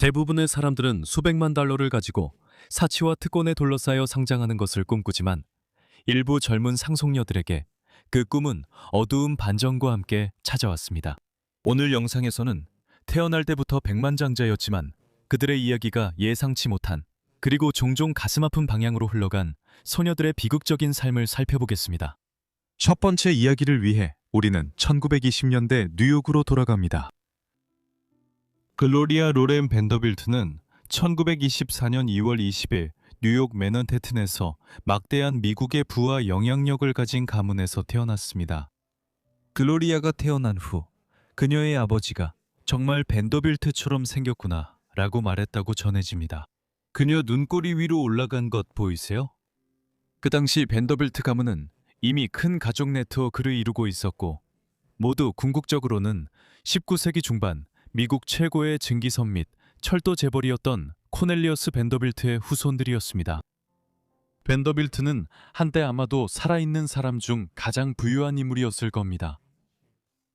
대부분의 사람들은 수백만 달러를 가지고 사치와 특권에 둘러싸여 성장하는 것을 꿈꾸지만 일부 젊은 상속녀들에게 그 꿈은 어두운 반전과 함께 찾아왔습니다. 오늘 영상에서는 태어날 때부터 백만장자였지만 그들의 이야기가 예상치 못한 그리고 종종 가슴 아픈 방향으로 흘러간 소녀들의 비극적인 삶을 살펴보겠습니다. 첫 번째 이야기를 위해 우리는 1920년대 뉴욕으로 돌아갑니다. 글로리아 로렌 밴더빌트는 1924년 2월 20일 뉴욕 맨하탄에서 막대한 미국의 부와 영향력을 가진 가문에서 태어났습니다. 글로리아가 태어난 후 그녀의 아버지가 정말 밴더빌트처럼 생겼구나 라고 말했다고 전해집니다. 그녀 눈꼬리 위로 올라간 것 보이세요? 그 당시 밴더빌트 가문은 이미 큰 가족 네트워크를 이루고 있었고 모두 궁극적으로는 19세기 중반 미국 최고의 증기선 및 철도 재벌이었던 코넬리어스 밴더빌트의 후손들이었습니다. 밴더빌트는 한때 아마도 살아있는 사람 중 가장 부유한 인물이었을 겁니다.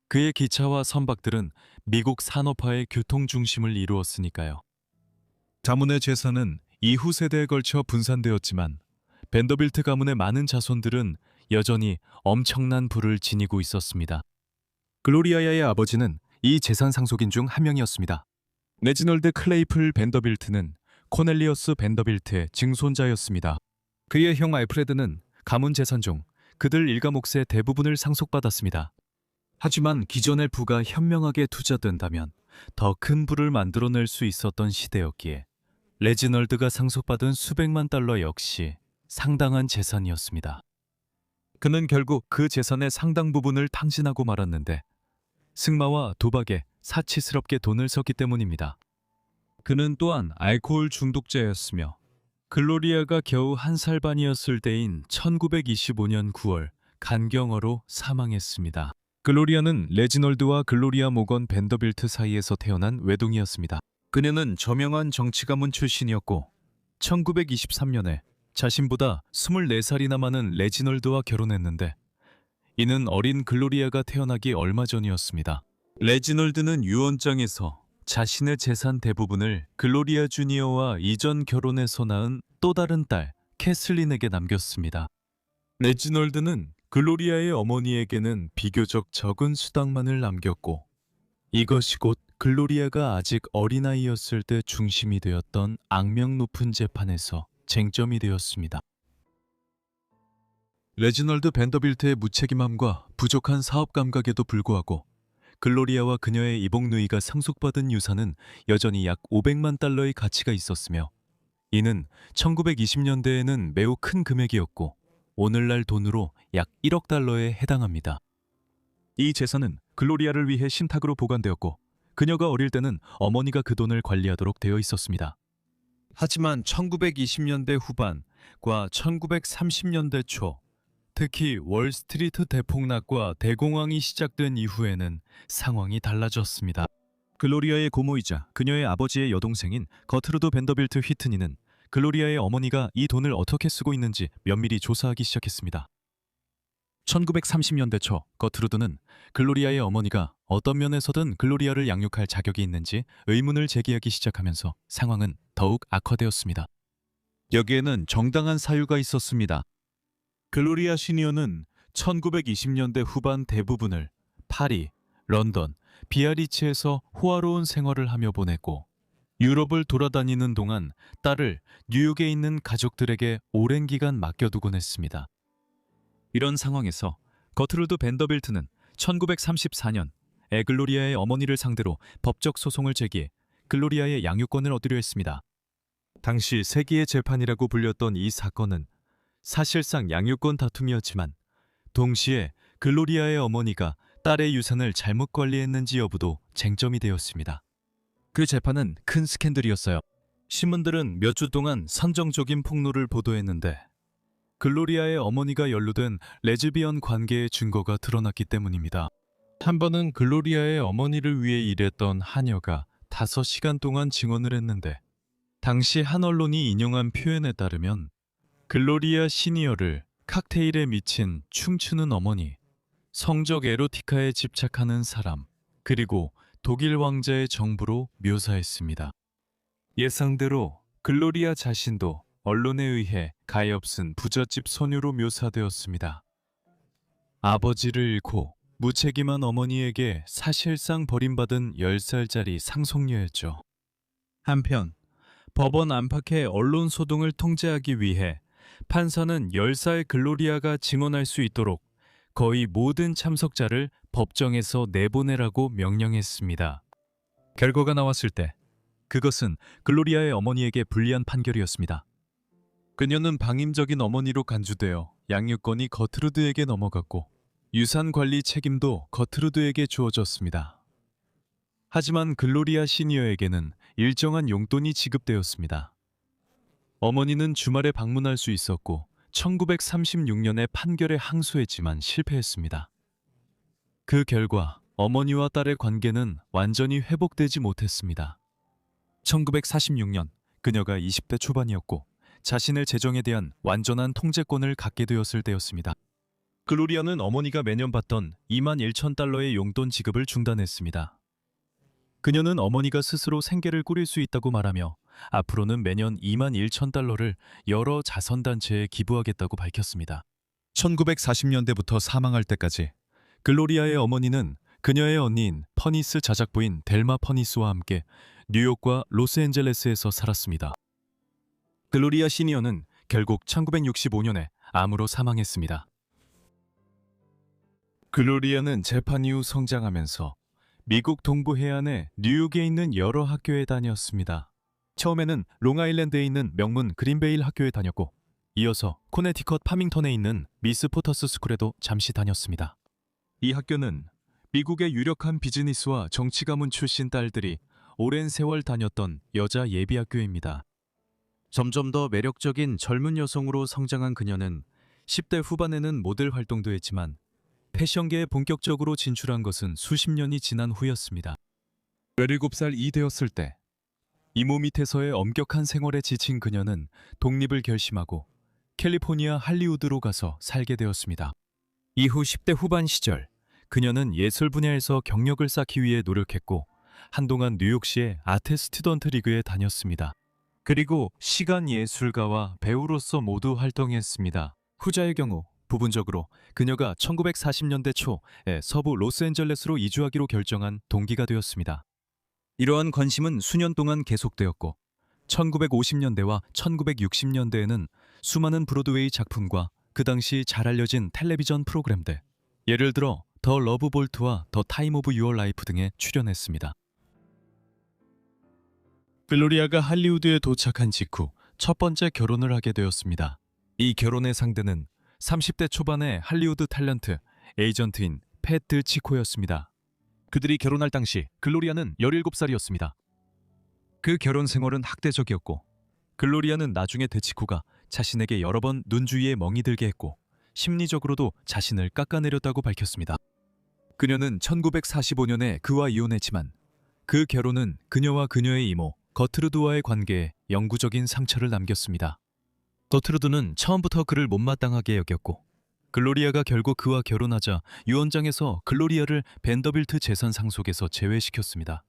그의 기차와 선박들은 미국 산업화의 교통 중심을 이루었으니까요. 가문의 재산은 이후 세대에 걸쳐 분산되었지만 밴더빌트 가문의 많은 자손들은 여전히 엄청난 부를 지니고 있었습니다. 글로리아의 아버지는 이 재산 상속인 중 한 명이었습니다. 레지널드 클레이플 밴더빌트는 코넬리어스 밴더빌트의 증손자였습니다. 그의 형 알프레드는 가문 재산 중 그들 일가 몫의 대부분을 상속받았습니다. 하지만 기존의 부가 현명하게 투자된다면 더 큰 부를 만들어낼 수 있었던 시대였기에 레지널드가 상속받은 수백만 달러 역시 상당한 재산이었습니다. 그는 결국 그 재산의 상당 부분을 탕진하고 말았는데 승마와 도박에 사치스럽게 돈을 썼기 때문입니다. 그는 또한 알코올 중독자였으며 글로리아가 겨우 1살 반이었을 때인 1925년 9월 간경화로 사망했습니다. 글로리아는 레지널드와 글로리아 모건 밴더빌트 사이에서 태어난 외동이었습니다. 그녀는 저명한 정치 가문 출신이었고 1923년에 자신보다 24살이나 많은 레지널드와 결혼했는데 이는 어린 글로리아가 태어나기 얼마 전이었습니다. 레지널드는 유언장에서 자신의 재산 대부분을 글로리아 주니어와 이전 결혼에서 낳은 또 다른 딸 캐슬린에게 남겼습니다. 레지널드는 글로리아의 어머니에게는 비교적 적은 수당만을 남겼고 이것이 곧 글로리아가 아직 어린아이였을 때 중심이 되었던 악명 높은 재판에서 쟁점이 되었습니다. 레지널드 밴더빌트의 무책임함과 부족한 사업 감각에도 불구하고 글로리아와 그녀의 이복 누이가 상속받은 유산은 여전히 약 500만 달러의 가치가 있었으며 이는 1920년대에는 매우 큰 금액이었고 오늘날 돈으로 약 1억 달러에 해당합니다. 이 재산은 글로리아를 위해 신탁으로 보관되었고 그녀가 어릴 때는 어머니가 그 돈을 관리하도록 되어 있었습니다. 하지만 1920년대 후반과 1930년대 초 특히 월스트리트 대폭락과 대공황이 시작된 이후에는 상황이 달라졌습니다. 글로리아의 고모이자 그녀의 아버지의 여동생인 거트루드 밴더빌트 휘트니는 글로리아의 어머니가 이 돈을 어떻게 쓰고 있는지 면밀히 조사하기 시작했습니다. 1930년대 초 거트루드는 글로리아의 어머니가 어떤 면에서든 글로리아를 양육할 자격이 있는지 의문을 제기하기 시작하면서 상황은 더욱 악화되었습니다. 여기에는 정당한 사유가 있었습니다. 글로리아 시니어는 1920년대 후반 대부분을 파리, 런던, 비아리츠에서 호화로운 생활을 하며 보냈고 유럽을 돌아다니는 동안 딸을 뉴욕에 있는 가족들에게 오랜 기간 맡겨두곤 했습니다. 이런 상황에서 거트루드 밴더빌트는 1934년 글로리아의 어머니를 상대로 법적 소송을 제기해 글로리아의 양육권을 얻으려 했습니다. 당시 세기의 재판이라고 불렸던 이 사건은 사실상 양육권 다툼이었지만 동시에 글로리아의 어머니가 딸의 유산을 잘못 관리했는지 여부도 쟁점이 되었습니다. 그 재판은 큰 스캔들이었어요. 신문들은 몇 주 동안 선정적인 폭로를 보도했는데 글로리아의 어머니가 연루된 레즈비언 관계의 증거가 드러났기 때문입니다. 한 번은 글로리아의 어머니를 위해 일했던 하녀가 5시간 동안 증언을 했는데 당시 한 언론이 인용한 표현에 따르면 글로리아 시니어를 칵테일에 미친 춤추는 어머니, 성적 에로티카에 집착하는 사람, 그리고 독일 왕자의 정부로 묘사했습니다. 예상대로 글로리아 자신도 언론에 의해 가엾은 부잣집 소녀로 묘사되었습니다. 아버지를 잃고 무책임한 어머니에게 사실상 버림받은 10살짜리 상속녀였죠. 한편 법원 안팎의 언론 소동을 통제하기 위해 판사는 10살 글로리아가 증언할 수 있도록 거의 모든 참석자를 법정에서 내보내라고 명령했습니다. 결과가 나왔을 때 그것은 글로리아의 어머니에게 불리한 판결이었습니다. 그녀는 방임적인 어머니로 간주되어 양육권이 거트루드에게 넘어갔고 유산 관리 책임도 거트루드에게 주어졌습니다. 하지만 글로리아 시니어에게는 일정한 용돈이 지급되었습니다. 어머니는 주말에 방문할 수 있었고 1936년에 판결에 항소했지만 실패했습니다. 그 결과 어머니와 딸의 관계는 완전히 회복되지 못했습니다. 1946년 그녀가 20대 초반이었고 자신의 재정에 대한 완전한 통제권을 갖게 되었을 때였습니다. 글로리아는 어머니가 매년 받던 21,000달러의 용돈 지급을 중단했습니다. 그녀는 어머니가 스스로 생계를 꾸릴 수 있다고 말하며 앞으로는 매년 21,000달러를 여러 자선단체에 기부하겠다고 밝혔습니다. 1940년대부터 사망할 때까지 글로리아의 어머니는 그녀의 언니인 퍼니스 자작부인 델마 퍼니스와 함께 뉴욕과 로스앤젤레스에서 살았습니다. 글로리아 시니어는 결국 1965년에 암으로 사망했습니다. 글로리아는 재판 이후 성장하면서 미국 동부 해안의 뉴욕에 있는 여러 학교에 다녔습니다. 처음에는 롱아일랜드에 있는 명문 그린베일 학교에 다녔고 이어서 코네티컷 파밍턴에 있는 미스 포터스 스쿨에도 잠시 다녔습니다. 이 학교는 미국의 유력한 비즈니스와 정치 가문 출신 딸들이 오랜 세월 다녔던 여자 예비학교입니다. 점점 더 매력적인 젊은 여성으로 성장한 그녀는 10대 후반에는 모델 활동도 했지만 패션계에 본격적으로 진출한 것은 수십 년이 지난 후였습니다. 17살이 되었을 때 이모 밑에서의 엄격한 생활에 지친 그녀는 독립을 결심하고 캘리포니아 할리우드로 가서 살게 되었습니다. 이후 10대 후반 시절 그녀는 예술 분야에서 경력을 쌓기 위해 노력했고 한동안 뉴욕시의 아트 스튜던트 리그에 다녔습니다. 그리고 시간 예술가와 배우로서 모두 활동했습니다. 후자의 경우 부분적으로 그녀가 1940년대 초에 서부 로스앤젤레스로 이주하기로 결정한 동기가 되었습니다. 이러한 관심은 수년 동안 계속되었고 1950년대와 1960년대에는 수많은 브로드웨이 작품과 그 당시 잘 알려진 텔레비전 프로그램들, 예를 들어 더 러브 볼트와 더 타임 오브 유어 라이프 등에 출연했습니다. 글로리아가 할리우드에 도착한 직후 첫 번째 결혼을 하게 되었습니다. 이 결혼의 상대는 30대 초반의 할리우드 탤런트 에이전트인 팻 치코였습니다. 그들이 결혼할 당시 글로리아는 17살이었습니다. 그 결혼 생활은 학대적이었고 글로리아는 나중에 드치코가 자신에게 여러 번 눈 주위에 멍이 들게 했고 심리적으로도 자신을 깎아내렸다고 밝혔습니다. 그녀는 1945년에 그와 이혼했지만 그 결혼은 그녀와 그녀의 이모 거트루드와의 관계에 영구적인 상처를 남겼습니다. 거트루드는 처음부터 그를 못마땅하게 여겼고 글로리아가 결국 그와 결혼하자 유언장에서 글로리아를 벤더빌트 재산 상속에서 제외시켰습니다.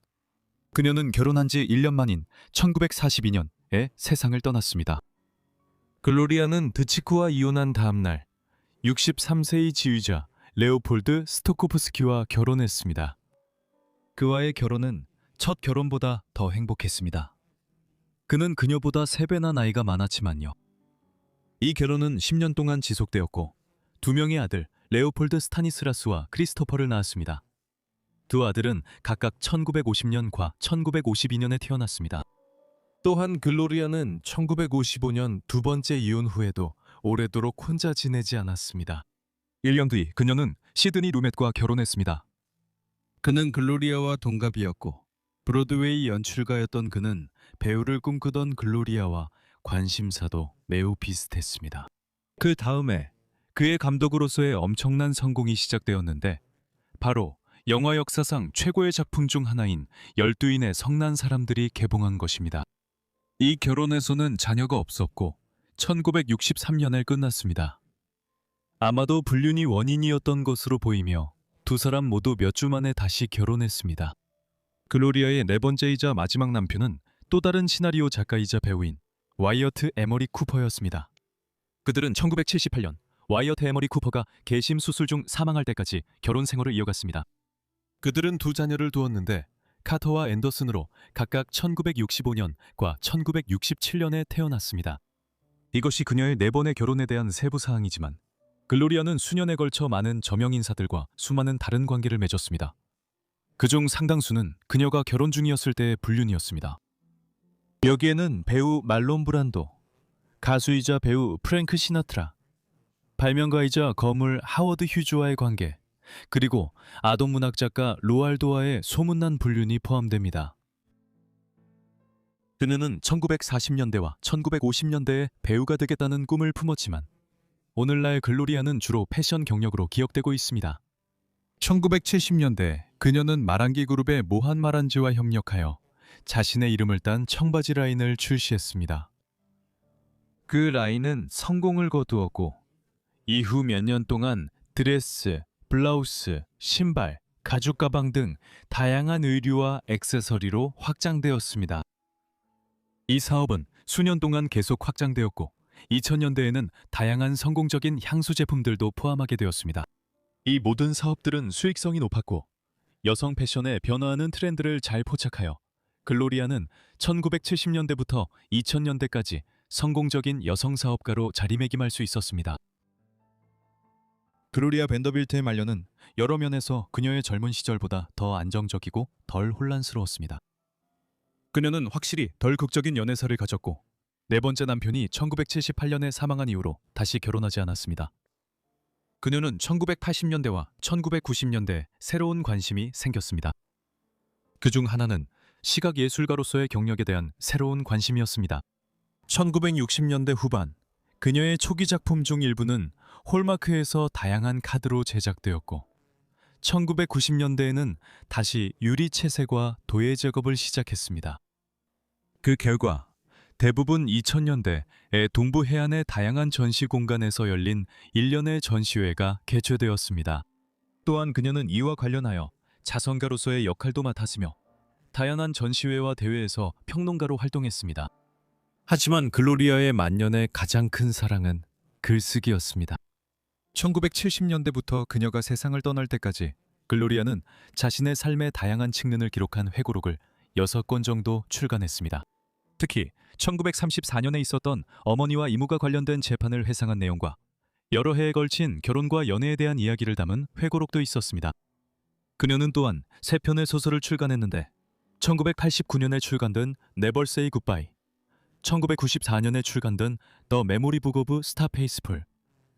그녀는 결혼한 지 1년 만인 1942년에 세상을 떠났습니다. 글로리아는 드치코와 이혼한 다음 날 63세의 지휘자 레오폴드 스토코프스키와 결혼했습니다. 그와의 결혼은 첫 결혼보다 더 행복했습니다. 그는 그녀보다 3배나 나이가 많았지만요. 이 결혼은 10년 동안 지속되었고 2명의 아들 레오폴드 스타니스라스와 크리스토퍼를 낳았습니다. 두 아들은 각각 1950년과 1952년에 태어났습니다. 또한 글로리아는 1955년 두 번째 이혼 후에도 오래도록 혼자 지내지 않았습니다. 1년 뒤 그녀는 시드니 루멧과 결혼했습니다. 그는 글로리아와 동갑이었고 브로드웨이 연출가였던 그는 배우를 꿈꾸던 글로리아와 관심사도 매우 비슷했습니다. 그 다음에 그의 감독으로서의 엄청난 성공이 시작되었는데 바로 영화 역사상 최고의 작품 중 하나인 12인의 성난 사람들이 개봉한 것입니다. 이 결혼에서는 자녀가 없었고 1963년에 끝났습니다. 아마도 불륜이 원인이었던 것으로 보이며 두 사람 모두 몇 주 만에 다시 결혼했습니다. 글로리아의 네 번째이자 마지막 남편은 또 다른 시나리오 작가이자 배우인 와이어트 에머리 쿠퍼였습니다. 그들은 1978년 와이어트 에머리 쿠퍼가 개심 수술 중 사망할 때까지 결혼 생활을 이어갔습니다. 그들은 두 자녀를 두었는데 카터와 앤더슨으로 각각 1965년과 1967년에 태어났습니다. 이것이 그녀의 4번의 결혼에 대한 세부 사항이지만 글로리아는 수년에 걸쳐 많은 저명 인사들과 수많은 다른 관계를 맺었습니다. 그중 상당수는 그녀가 결혼 중이었을 때의 불륜이었습니다. 여기에는 배우 말론 브란도, 가수이자 배우 프랭크 시나트라, 발명가이자 거물 하워드 휴즈와의 관계, 그리고 아동문학 작가 로알도와의 소문난 불륜이 포함됩니다. 그녀는 1940년대와 1950년대에 배우가 되겠다는 꿈을 품었지만 오늘날 글로리아는 주로 패션 경력으로 기억되고 있습니다. 1970년대 그녀는 마란기 그룹의 모한 마란지와 협력하여 자신의 이름을 딴 청바지 라인을 출시했습니다. 그 라인은 성공을 거두었고 이후 몇 년 동안 드레스, 블라우스, 신발, 가죽 가방 등 다양한 의류와 액세서리로 확장되었습니다. 이 사업은 수년 동안 계속 확장되었고 2000년대에는 다양한 성공적인 향수 제품들도 포함하게 되었습니다. 이 모든 사업들은 수익성이 높았고 여성 패션의 변화하는 트렌드를 잘 포착하여 글로리아는 1970년대부터 2000년대까지 성공적인 여성 사업가로 자리매김할 수 있었습니다. 글로리아 밴더빌트의 말년은 여러 면에서 그녀의 젊은 시절보다 더 안정적이고 덜 혼란스러웠습니다. 그녀는 확실히 덜 극적인 연애사를 가졌고 4번째 남편이 1978년에 사망한 이후로 다시 결혼하지 않았습니다. 그녀는 1980년대와 1990년대에 새로운 관심이 생겼습니다. 그중 하나는 시각예술가로서의 경력에 대한 새로운 관심이었습니다. 1960년대 후반, 그녀의 초기 작품 중 일부는 홀마크에서 다양한 카드로 제작되었고 1990년대에는 다시 유리 채색과 도예 작업을 시작했습니다. 그 결과 대부분 2000년대에 동부 해안의 다양한 전시 공간에서 열린 일련의 전시회가 개최되었습니다. 또한 그녀는 이와 관련하여 자선가로서의 역할도 맡았으며 다양한 전시회와 대회에서 평론가로 활동했습니다. 하지만 글로리아의 만년의 가장 큰 사랑은 글쓰기였습니다. 1970년대부터 그녀가 세상을 떠날 때까지 글로리아는 자신의 삶의 다양한 측면을 기록한 회고록을 6권 정도 출간했습니다. 특히 1934년에 있었던 어머니와 이모가 관련된 재판을 회상한 내용과 여러 해에 걸친 결혼과 연애에 대한 이야기를 담은 회고록도 있었습니다. 그녀는 또한 3편의 소설을 출간했는데 1989년에 출간된 Never Say Goodbye, 1994년에 출간된 The Memory Book of Star Faithful,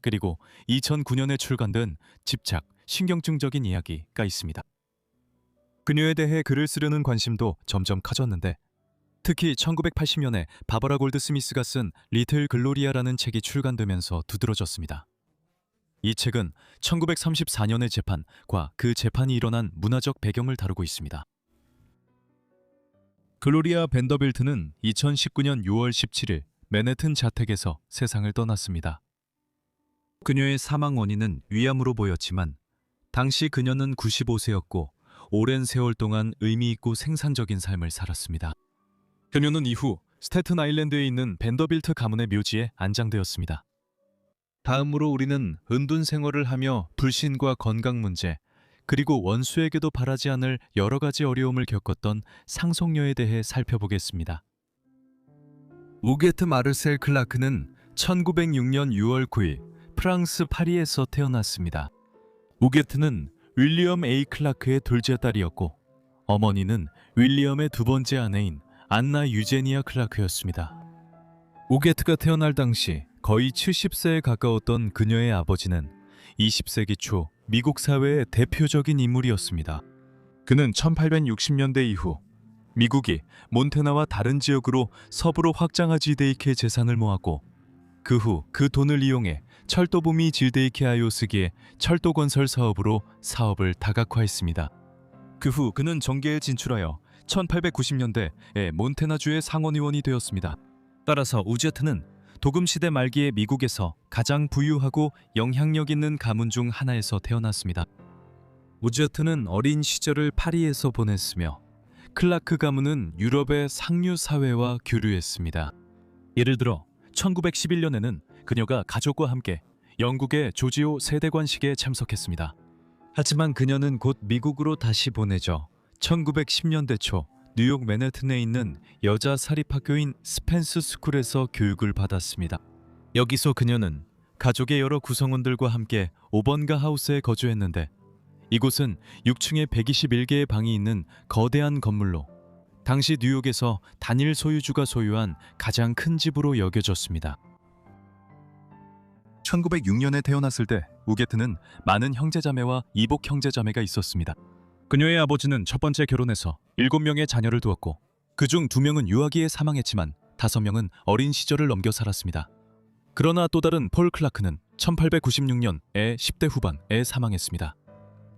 그리고 2009년에 출간된 집착, 신경증적인 이야기가 있습니다. 그녀에 대해 글을 쓰려는 관심도 점점 커졌는데 특히 1980년에 바버라 골드스미스가 쓴 리틀 글로리아라는 책이 출간되면서 두드러졌습니다. 이 책은 1934년의 재판과 그 재판이 일어난 문화적 배경을 다루고 있습니다. 글로리아 밴더빌트는 2019년 6월 17일 맨해튼 자택에서 세상을 떠났습니다. 그녀의 사망 원인은 위암으로 보였지만 당시 그녀는 95세였고 오랜 세월 동안 의미 있고 생산적인 삶을 살았습니다. 그녀는 이후 스태튼 아일랜드에 있는 밴더빌트 가문의 묘지에 안장되었습니다. 다음으로 우리는 은둔 생활을 하며 불신과 건강 문제, 그리고 원수에게도 바라지 않을 여러 가지 어려움을 겪었던 상속녀에 대해 살펴보겠습니다. 우게트 마르셀 클라크는 1906년 6월 9일 프랑스 파리에서 태어났습니다. 우게트는 윌리엄 A. 클라크의 둘째 딸이었고 어머니는 윌리엄의 두 번째 아내인 안나 유제니아 클라크였습니다. 우게트가 태어날 당시 거의 70세에 가까웠던 그녀의 아버지는 20세기 초 미국 사회의 대표적인 인물이었습니다. 그는 1860년대 이후 미국이 몬테나와 다른 지역으로 서부로 확장하지 데이케 재산을 모았고 그 후 그 돈을 이용해 철도부미 질데이케 아요스기의 철도 건설 사업으로 사업을 다각화했습니다. 그 후 그는 정계에 진출하여 1890년대에 몬테나주의 상원의원이 되었습니다. 따라서 우제트는 도금시대 말기의 미국에서 가장 부유하고 영향력 있는 가문 중 하나에서 태어났습니다. 우제트는 어린 시절을 파리에서 보냈으며 클라크 가문은 유럽의 상류 사회와 교류했습니다. 예를 들어 1911년에는 그녀가 가족과 함께 영국의 조지오 세대관식에 참석했습니다. 하지만 그녀는 곧 미국으로 다시 보내져 1910년대 초 뉴욕 맨해튼에 있는 여자 사립학교인 스펜스 스쿨에서 교육을 받았습니다. 여기서 그녀는 가족의 여러 구성원들과 함께 오번가 하우스에 거주했는데, 이곳은 6층에 121개의 방이 있는 거대한 건물로 당시 뉴욕에서 단일 소유주가 소유한 가장 큰 집으로 여겨졌습니다. 1906년에 태어났을 때 우게트는 많은 형제자매와 이복 형제자매가 있었습니다. 그녀의 아버지는 첫 번째 결혼해서 7명의 자녀를 두었고, 그중 2명은 유아기에 사망했지만 5명은 어린 시절을 넘겨 살았습니다. 그러나 또 다른 폴 클라크는 1896년에 10대 후반에 사망했습니다.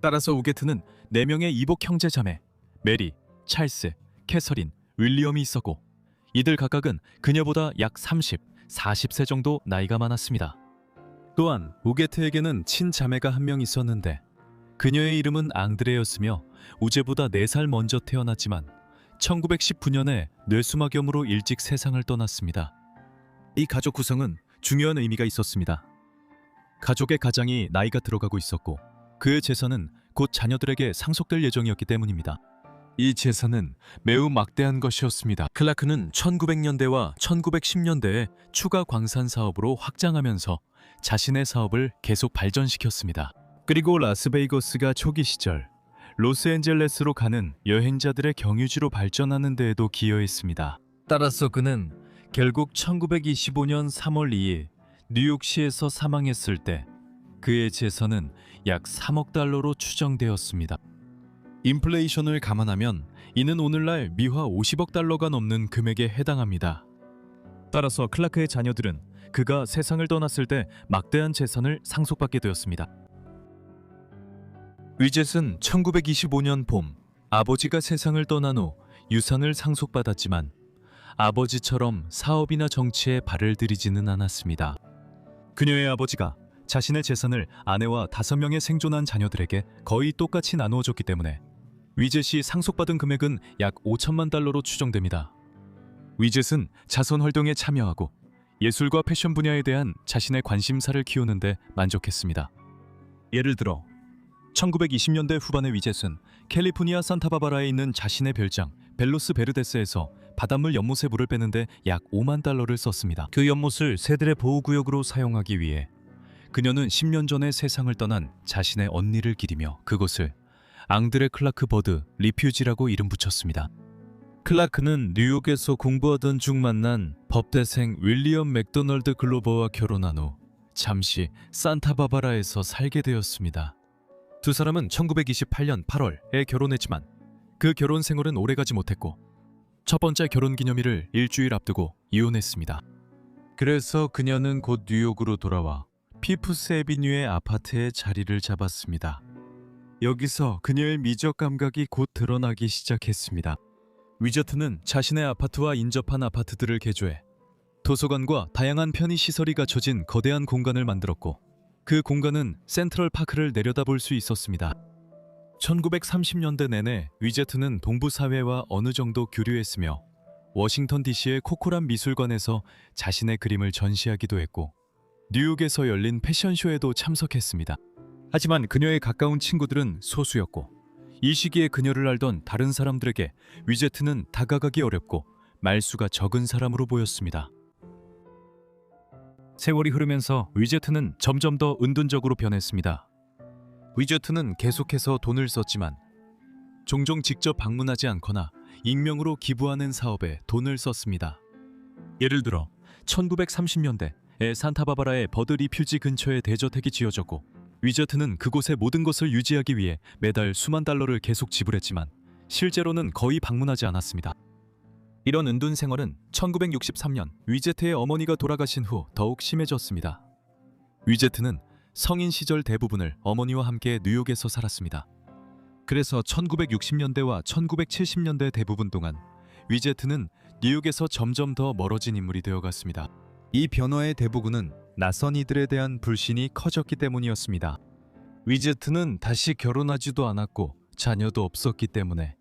따라서 우게트는 4명의 이복 형제자매 메리, 찰스, 캐서린, 윌리엄이 있었고, 이들 각각은 그녀보다 약 30, 40세 정도 나이가 많았습니다. 또한 우게트에게는 친자매가 한 명 있었는데 그녀의 이름은 앙드레였으며 우제보다 4살 먼저 태어났지만 1919년에 뇌수막염으로 일찍 세상을 떠났습니다. 이 가족 구성은 중요한 의미가 있었습니다. 가족의 가장이 나이가 들어가고 있었고 그의 재산은 곧 자녀들에게 상속될 예정이었기 때문입니다. 이 재산은 매우 막대한 것이었습니다. 클라크는 1900년대와 1910년대에 추가 광산 사업으로 확장하면서 자신의 사업을 계속 발전시켰습니다. 그리고 라스베이거스가 초기 시절 로스앤젤레스로 가는 여행자들의 경유지로 발전하는 데에도 기여했습니다. 따라서 그는 결국 1925년 3월 2일 뉴욕시에서 사망했을 때 그의 재산은 약 3억 달러로 추정되었습니다. 인플레이션을 감안하면 이는 오늘날 미화 50억 달러가 넘는 금액에 해당합니다. 따라서 클라크의 자녀들은 그가 세상을 떠났을 때 막대한 재산을 상속받게 되었습니다. 위젯은 1925년 봄 아버지가 세상을 떠난 후 유산을 상속받았지만 아버지처럼 사업이나 정치에 발을 들이지는 않았습니다. 그녀의 아버지가 자신의 재산을 아내와 5명의 생존한 자녀들에게 거의 똑같이 나누어 줬기 때문에 위젯이 상속받은 금액은 약 5천만 달러로 추정됩니다. 위젯은 자선 활동에 참여하고 예술과 패션 분야에 대한 자신의 관심사를 키우는 데 만족했습니다. 예를 들어 1920년대 후반의 위젯은 캘리포니아 산타바바라에 있는 자신의 별장 벨로스 베르데스에서 바닷물 연못에 물을 빼는데 약 5만 달러를 썼습니다. 그 연못을 새들의 보호구역으로 사용하기 위해 그녀는 10년 전에 세상을 떠난 자신의 언니를 기리며 그곳을 앙드레 클라크 버드 리퓨지라고 이름 붙였습니다. 클라크는 뉴욕에서 공부하던 중 만난 법대생 윌리엄 맥도널드 글로버와 결혼한 후 잠시 산타바바라에서 살게 되었습니다. 두 사람은 1928년 8월에 결혼했지만 그 결혼 생활은 오래가지 못했고 첫 번째 결혼 기념일을 일주일 앞두고 이혼했습니다. 그래서 그녀는 곧 뉴욕으로 돌아와 피프스 애비뉴의 아파트에 자리를 잡았습니다. 여기서 그녀의 미적 감각이 곧 드러나기 시작했습니다. 위저트는 자신의 아파트와 인접한 아파트들을 개조해 도서관과 다양한 편의시설이 갖춰진 거대한 공간을 만들었고 그 공간은 센트럴 파크를 내려다볼 수 있었습니다. 1930년대 내내 위저트는 동부 사회와 어느 정도 교류했으며 워싱턴 DC의 코코람 미술관에서 자신의 그림을 전시하기도 했고 뉴욕에서 열린 패션쇼에도 참석했습니다. 하지만 그녀의 가까운 친구들은 소수였고 이 시기에 그녀를 알던 다른 사람들에게 위제트는 다가가기 어렵고 말수가 적은 사람으로 보였습니다. 세월이 흐르면서 위제트는 점점 더 은둔적으로 변했습니다. 위제트는 계속해서 돈을 썼지만 종종 직접 방문하지 않거나 익명으로 기부하는 사업에 돈을 썼습니다. 예를 들어 1930년대에 산타바바라의 버드 리퓨지 근처에 대저택이 지어졌고 위저트는 그곳의 모든 것을 유지하기 위해 매달 수만 달러를 계속 지불했지만 실제로는 거의 방문하지 않았습니다. 이런 은둔 생활은 1963년 위제트의 어머니가 돌아가신 후 더욱 심해졌습니다. 위제트는 성인 시절 대부분을 어머니와 함께 뉴욕에서 살았습니다. 그래서 1960년대와 1970년대 대부분 동안 위제트는 뉴욕에서 점점 더 멀어진 인물이 되어갔습니다. 이 변화의 대부분은 낯선 이들에 대한 불신이 커졌기 때문이었습니다. 위제트는 다시 결혼하지도 않았고 자녀도 없었기 때문에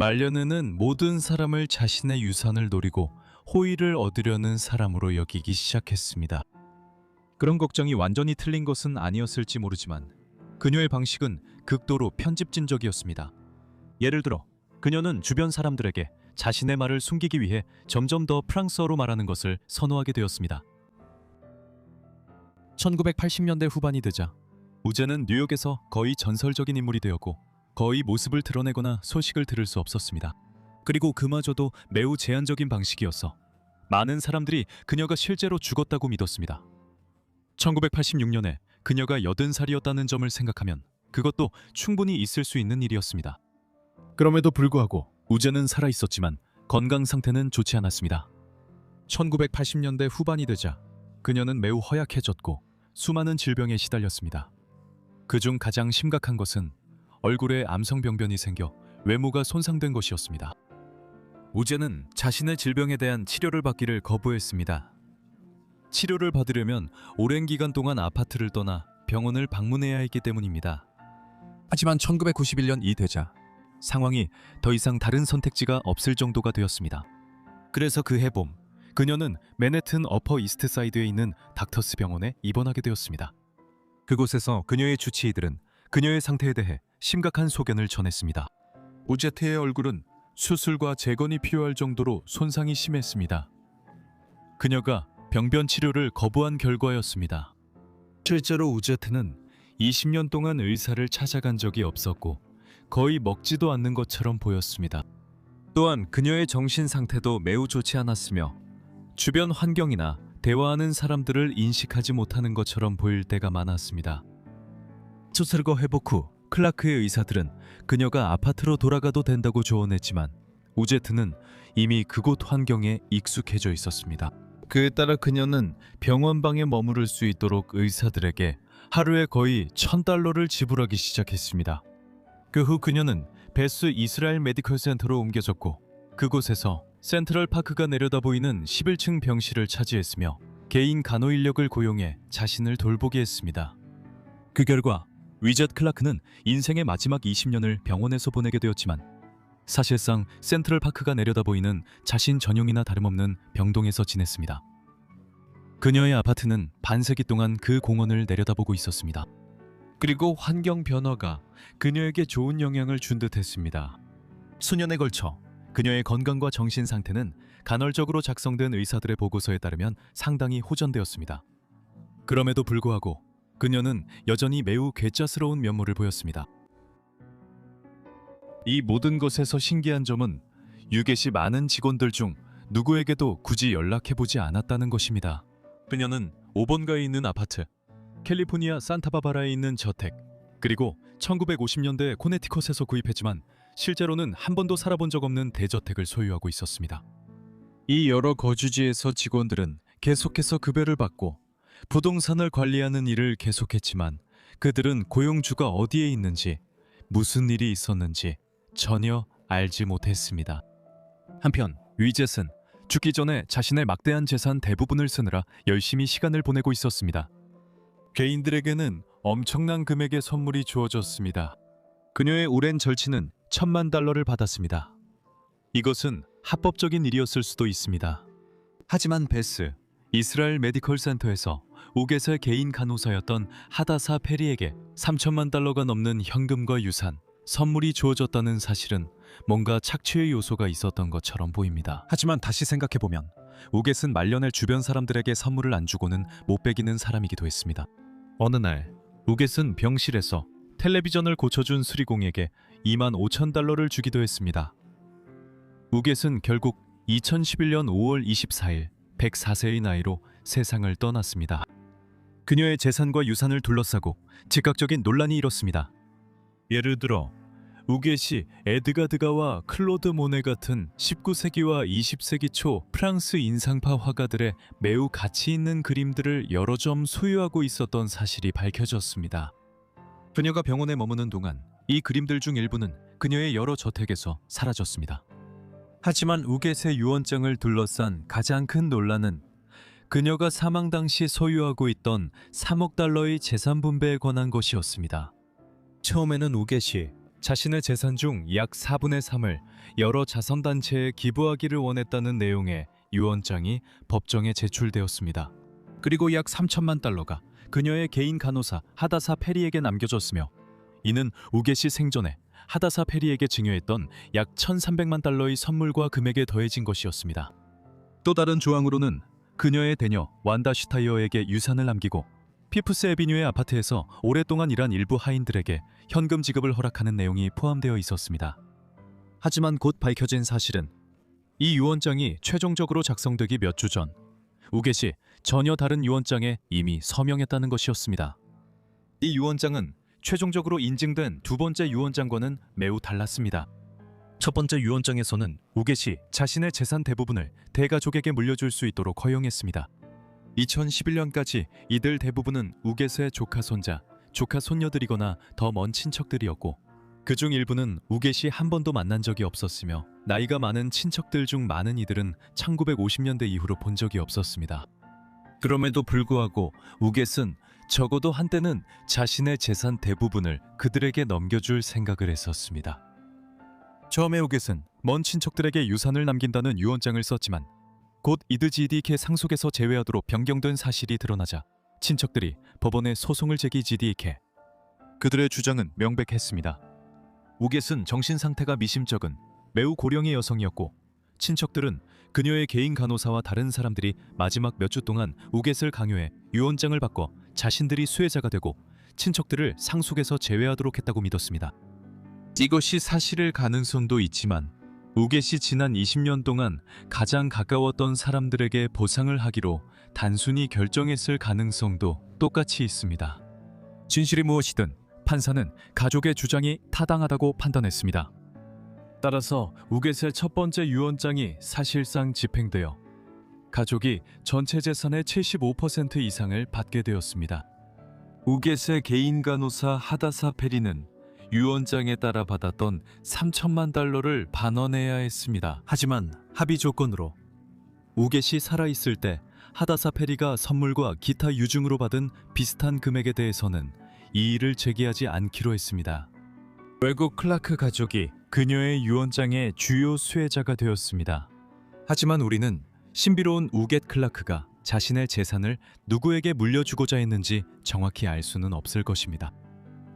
말년에는 모든 사람을 자신의 유산을 노리고 호의를 얻으려는 사람으로 여기기 시작했습니다. 그런 걱정이 완전히 틀린 것은 아니었을지 모르지만 그녀의 방식은 극도로 편집진적이었습니다. 예를 들어 그녀는 주변 사람들에게 자신의 말을 숨기기 위해 점점 더 프랑스어로 말하는 것을 선호하게 되었습니다. 1980년대 후반이 되자 우제는 뉴욕에서 거의 전설적인 인물이 되었고 거의 모습을 드러내거나 소식을 들을 수 없었습니다. 그리고 그마저도 매우 제한적인 방식이었어 많은 사람들이 그녀가 실제로 죽었다고 믿었습니다. 1986년에 그녀가 80살이었다는 점을 생각하면 그것도 충분히 있을 수 있는 일이었습니다. 그럼에도 불구하고 우제는 살아있었지만 건강 상태는 좋지 않았습니다. 1980년대 후반이 되자 그녀는 매우 허약해졌고 수많은 질병에 시달렸습니다. 그중 가장 심각한 것은 얼굴에 암성병변이 생겨 외모가 손상된 것이었습니다. 우제는 자신의 질병에 대한 치료를 받기를 거부했습니다. 치료를 받으려면 오랜 기간 동안 아파트를 떠나 병원을 방문해야 했기 때문입니다. 하지만 1991년이 되자 상황이 더 이상 다른 선택지가 없을 정도가 되었습니다. 그래서 그 해봄 그녀는 맨해튼 어퍼 이스트 사이드에 있는 닥터스 병원에 입원하게 되었습니다. 그곳에서 그녀의 주치의들은 그녀의 상태에 대해 심각한 소견을 전했습니다. 우제트의 얼굴은 수술과 재건이 필요할 정도로 손상이 심했습니다. 그녀가 병변 치료를 거부한 결과였습니다. 실제로 우제트는 20년 동안 의사를 찾아간 적이 없었고 거의 먹지도 않는 것처럼 보였습니다. 또한 그녀의 정신 상태도 매우 좋지 않았으며 주변 환경이나 대화하는 사람들을 인식하지 못하는 것처럼 보일 때가 많았습니다. 수술과 회복 후 클라크의 의사들은 그녀가 아파트로 돌아가도 된다고 조언했지만 우제트는 이미 그곳 환경에 익숙해져 있었습니다. 그에 따라 그녀는 병원방에 머무를 수 있도록 의사들에게 하루에 거의 $1,000를 지불하기 시작했습니다. 그 후 그녀는 베스 이스라엘 메디컬 센터로 옮겨졌고 그곳에서 센트럴 파크가 내려다 보이는 11층 병실을 차지했으며 개인 간호 인력을 고용해 자신을 돌보게 했습니다. 그 결과 위젯 클라크는 인생의 마지막 20년을 병원에서 보내게 되었지만 사실상 센트럴 파크가 내려다 보이는 자신 전용이나 다름없는 병동에서 지냈습니다. 그녀의 아파트는 반세기 동안 그 공원을 내려다보고 있었습니다. 그리고 환경 변화가 그녀에게 좋은 영향을 준 듯 했습니다. 수년에 걸쳐 그녀의 건강과 정신 상태는 간헐적으로 작성된 의사들의 보고서에 따르면 상당히 호전되었습니다. 그럼에도 불구하고 그녀는 여전히 매우 괴짜스러운 면모를 보였습니다. 이 모든 것에서 신기한 점은 유겟이 많은 직원들 중 누구에게도 굳이 연락해보지 않았다는 것입니다. 그녀는 오번가에 있는 아파트, 캘리포니아 산타바바라에 있는 저택, 그리고 1950년대 코네티컷에서 구입했지만 실제로는 한 번도 살아본 적 없는 대저택을 소유하고 있었습니다. 이 여러 거주지에서 직원들은 계속해서 급여를 받고 부동산을 관리하는 일을 계속했지만 그들은 고용주가 어디에 있는지 무슨 일이 있었는지 전혀 알지 못했습니다. 한편 위젯은 죽기 전에 자신의 막대한 재산 대부분을 쓰느라 열심히 시간을 보내고 있었습니다. 개인들에게는 엄청난 금액의 선물이 주어졌습니다. 그녀의 오랜 절친은 $1,000만 받았습니다. 이것은 합법적인 일이었을 수도 있습니다. 하지만 베스, 이스라엘 메디컬 센터에서 우겟의 개인 간호사였던 하다사 페리에게 $3,000만 넘는 현금과 유산, 선물이 주어졌다는 사실은 뭔가 착취의 요소가 있었던 것처럼 보입니다. 하지만 다시 생각해보면 우겟은 말년에 주변 사람들에게 선물을 안 주고는 못 베기는 사람이기도 했습니다. 어느 날 우겟은 병실에서 텔레비전을 고쳐준 수리공에게 $25,000를 주기도 했습니다. 우겟은 결국 2011년 5월 24일 104세의 나이로 세상을 떠났습니다. 그녀의 재산과 유산을 둘러싸고 즉각적인 논란이 일었습니다. 예를 들어 우겟이 에드가 드가와 클로드 모네 같은 19세기와 20세기 초 프랑스 인상파 화가들의 매우 가치 있는 그림들을 여러 점 소유하고 있었던 사실이 밝혀졌습니다. 그녀가 병원에 머무는 동안 이 그림들 중 일부는 그녀의 여러 저택에서 사라졌습니다. 하지만 우겟의 유언장을 둘러싼 가장 큰 논란은 그녀가 사망 당시 소유하고 있던 $3억 재산 분배에 관한 것이었습니다. 처음에는 우겟이 자신의 재산 중 약 4분의 3을 여러 자선단체에 기부하기를 원했다는 내용의 유언장이 법정에 제출되었습니다. 그리고 약 3천만 달러가 그녀의 개인 간호사 하다사 페리에게 남겨졌으며 이는 우게시 생전에 하다사 페리에게 증여했던 약 1,300만 달러의 선물과 금액에 더해진 것이었습니다. 또 다른 조항으로는 그녀의 대녀 완다 슈타이어에게 유산을 남기고 피프스 애비뉴의 아파트에서 오랫동안 일한 일부 하인들에게 현금 지급을 허락하는 내용이 포함되어 있었습니다. 하지만 곧 밝혀진 사실은 이 유언장이 최종적으로 작성되기 몇 주 전 우게시 전혀 다른 유언장에 이미 서명했다는 것이었습니다. 이 유언장은 최종적으로 인증된 두 번째 유언장과는 매우 달랐습니다. 첫 번째 유언장에서는 우게시 자신의 재산 대부분을 대가족에게 물려줄 수 있도록 허용했습니다. 2011년까지 이들 대부분은 우게스의 조카 손자, 조카 손녀들이거나 더 먼 친척들이었고 그중 일부는 우게시 한 번도 만난 적이 없었으며 나이가 많은 친척들 중 많은 이들은 1950년대 이후로 본 적이 없었습니다. 그럼에도 불구하고 우게스는 적어도 한때는 자신의 재산 대부분을 그들에게 넘겨줄 생각을 했었습니다. 처음에 우게스는 먼 친척들에게 유산을 남긴다는 유언장을 썼지만 곧 이드지디케 상속에서 제외하도록 변경된 사실이 드러나자 친척들이 법원에 소송을 제기지디케 그들의 주장은 명백했습니다. 우게스는 정신 상태가 미심쩍은 매우 고령의 여성이었고 친척들은 그녀의 개인 간호사와 다른 사람들이 마지막 몇 주 동안 우게스를 강요해 유언장을 바꿔 자신들이 수혜자가 되고 친척들을 상속에서 제외하도록 했다고 믿었습니다. 이것이 사실일 가능성도 있지만 우게시 지난 20년 동안 가장 가까웠던 사람들에게 보상을 하기로 단순히 결정했을 가능성도 똑같이 있습니다. 진실이 무엇이든 판사는 가족의 주장이 타당하다고 판단했습니다. 따라서 우게스의 첫 번째 유언장이 사실상 집행되어 가족이 전체 재산의 75% 이상을 받게 되었습니다. 우게스의 개인 간호사 하다사 페리는 유언장에 따라 받았던 3천만 달러를 반환해야 했습니다. 하지만 합의 조건으로 우게시 살아있을 때 하다사 페리가 선물과 기타 유증으로 받은 비슷한 금액에 대해서는 이의를 제기하지 않기로 했습니다. 외국 클라크 가족이 그녀의 유언장의 주요 수혜자가 되었습니다. 하지만 우리는 신비로운 우겟 클라크가 자신의 재산을 누구에게 물려주고자 했는지 정확히 알 수는 없을 것입니다.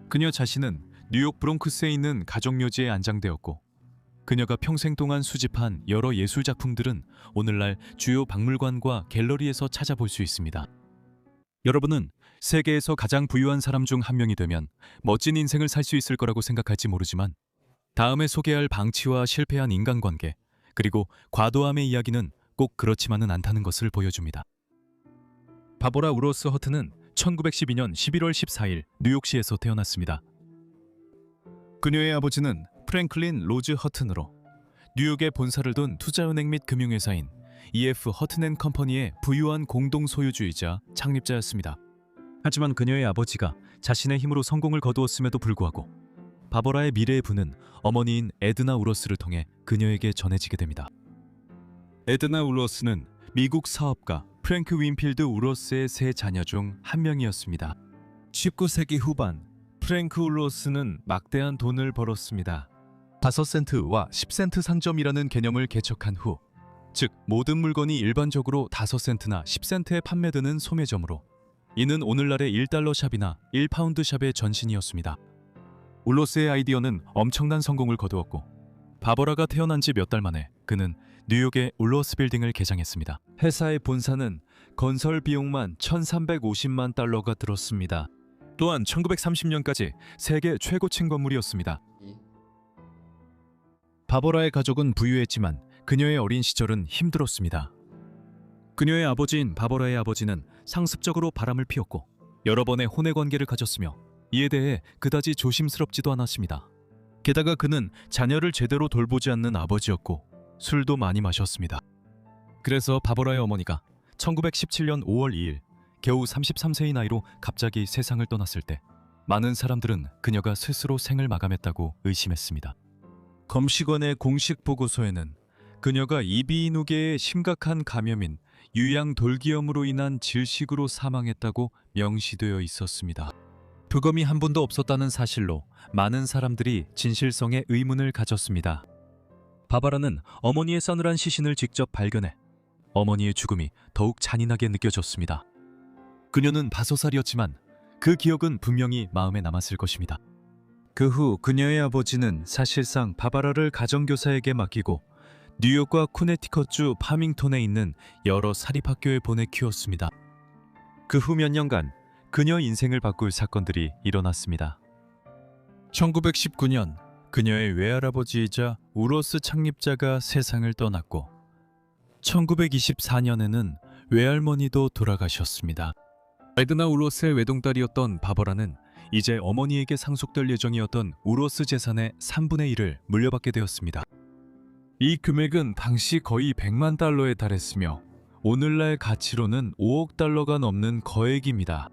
그녀 자신은 뉴욕 브롱크스에 있는 가족묘지에 안장되었고 그녀가 평생 동안 수집한 여러 예술작품들은 오늘날 주요 박물관과 갤러리에서 찾아볼 수 있습니다. 여러분은 세계에서 가장 부유한 사람 중 한 명이 되면 멋진 인생을 살 수 있을 거라고 생각할지 모르지만 다음에 소개할 방치와 실패한 인간관계 그리고 과도함의 이야기는 꼭 그렇지만은 않다는 것을 보여줍니다. 바보라 우로스 허튼은 1912년 11월 14일 뉴욕시에서 태어났습니다. 그녀의 아버지는 프랭클린 로즈 허튼으로 뉴욕에 본사를 둔 투자은행 및 금융회사인 EF 허튼 앤 컴퍼니의 부유한 공동 소유주이자 창립자였습니다. 하지만 그녀의 아버지가 자신의 힘으로 성공을 거두었음에도 불구하고 바버라의 미래의 부는 어머니인 에드나 우러스를 통해 그녀에게 전해지게 됩니다. 에드나 우러스는 미국 사업가 프랭크 윈필드 우러스의 세 자녀 중 한 명이었습니다. 19세기 후반 프랭크 우러스는 막대한 돈을 벌었습니다. 5센트와 10센트 상점이라는 개념을 개척한 후, 즉 모든 물건이 일반적으로 5센트나 10센트에 판매되는 소매점으로 이는 오늘날의 1달러 샵이나 1파운드 샵의 전신이었습니다. 울로스의 아이디어는 엄청난 성공을 거두었고 바버라가 태어난 지 몇 달 만에 그는 뉴욕의 울로스 빌딩을 개장했습니다. 회사의 본사는 건설 비용만 1,350만 달러가 들었습니다. 또한 1930년까지 세계 최고층 건물이었습니다. 바버라의 가족은 부유했지만 그녀의 어린 시절은 힘들었습니다. 그녀의 아버지인 바버라의 아버지는 상습적으로 바람을 피웠고 여러 번의 혼외 관계를 가졌으며 이에 대해 그다지 조심스럽지도 않았습니다. 게다가 그는 자녀를 제대로 돌보지 않는 아버지였고 술도 많이 마셨습니다. 그래서 바버라의 어머니가 1917년 5월 2일 겨우 33세의 나이로 갑자기 세상을 떠났을 때 많은 사람들은 그녀가 스스로 생을 마감했다고 의심했습니다. 검시관의 공식 보고서에는 그녀가 이비인후계의 심각한 감염인 유양돌기염으로 인한 질식으로 사망했다고 명시되어 있었습니다. 부검이 한 번도 없었다는 사실로 많은 사람들이 진실성에 의문을 가졌습니다. 바바라는 어머니의 싸늘한 시신을 직접 발견해 어머니의 죽음이 더욱 잔인하게 느껴졌습니다. 그녀는 5살이었지만 그 기억은 분명히 마음에 남았을 것입니다. 그 후 그녀의 아버지는 사실상 바바라를 가정교사에게 맡기고 뉴욕과 코네티컷주 파밍톤에 있는 여러 사립학교에 보내 키웠습니다. 그 후 몇 년간 그녀 인생을 바꿀 사건들이 일어났습니다. 1919년 그녀의 외할아버지이자 우로스 창립자가 세상을 떠났고 1924년에는 외할머니도 돌아가셨습니다. 에드나 우로스의 외동딸이었던 바버라는 이제 어머니에게 상속될 예정이었던 우로스 재산의 3분의 1을 물려받게 되었습니다. 이 금액은 당시 거의 100만 달러에 달했으며 오늘날 가치로는 5억 달러가 넘는 거액입니다.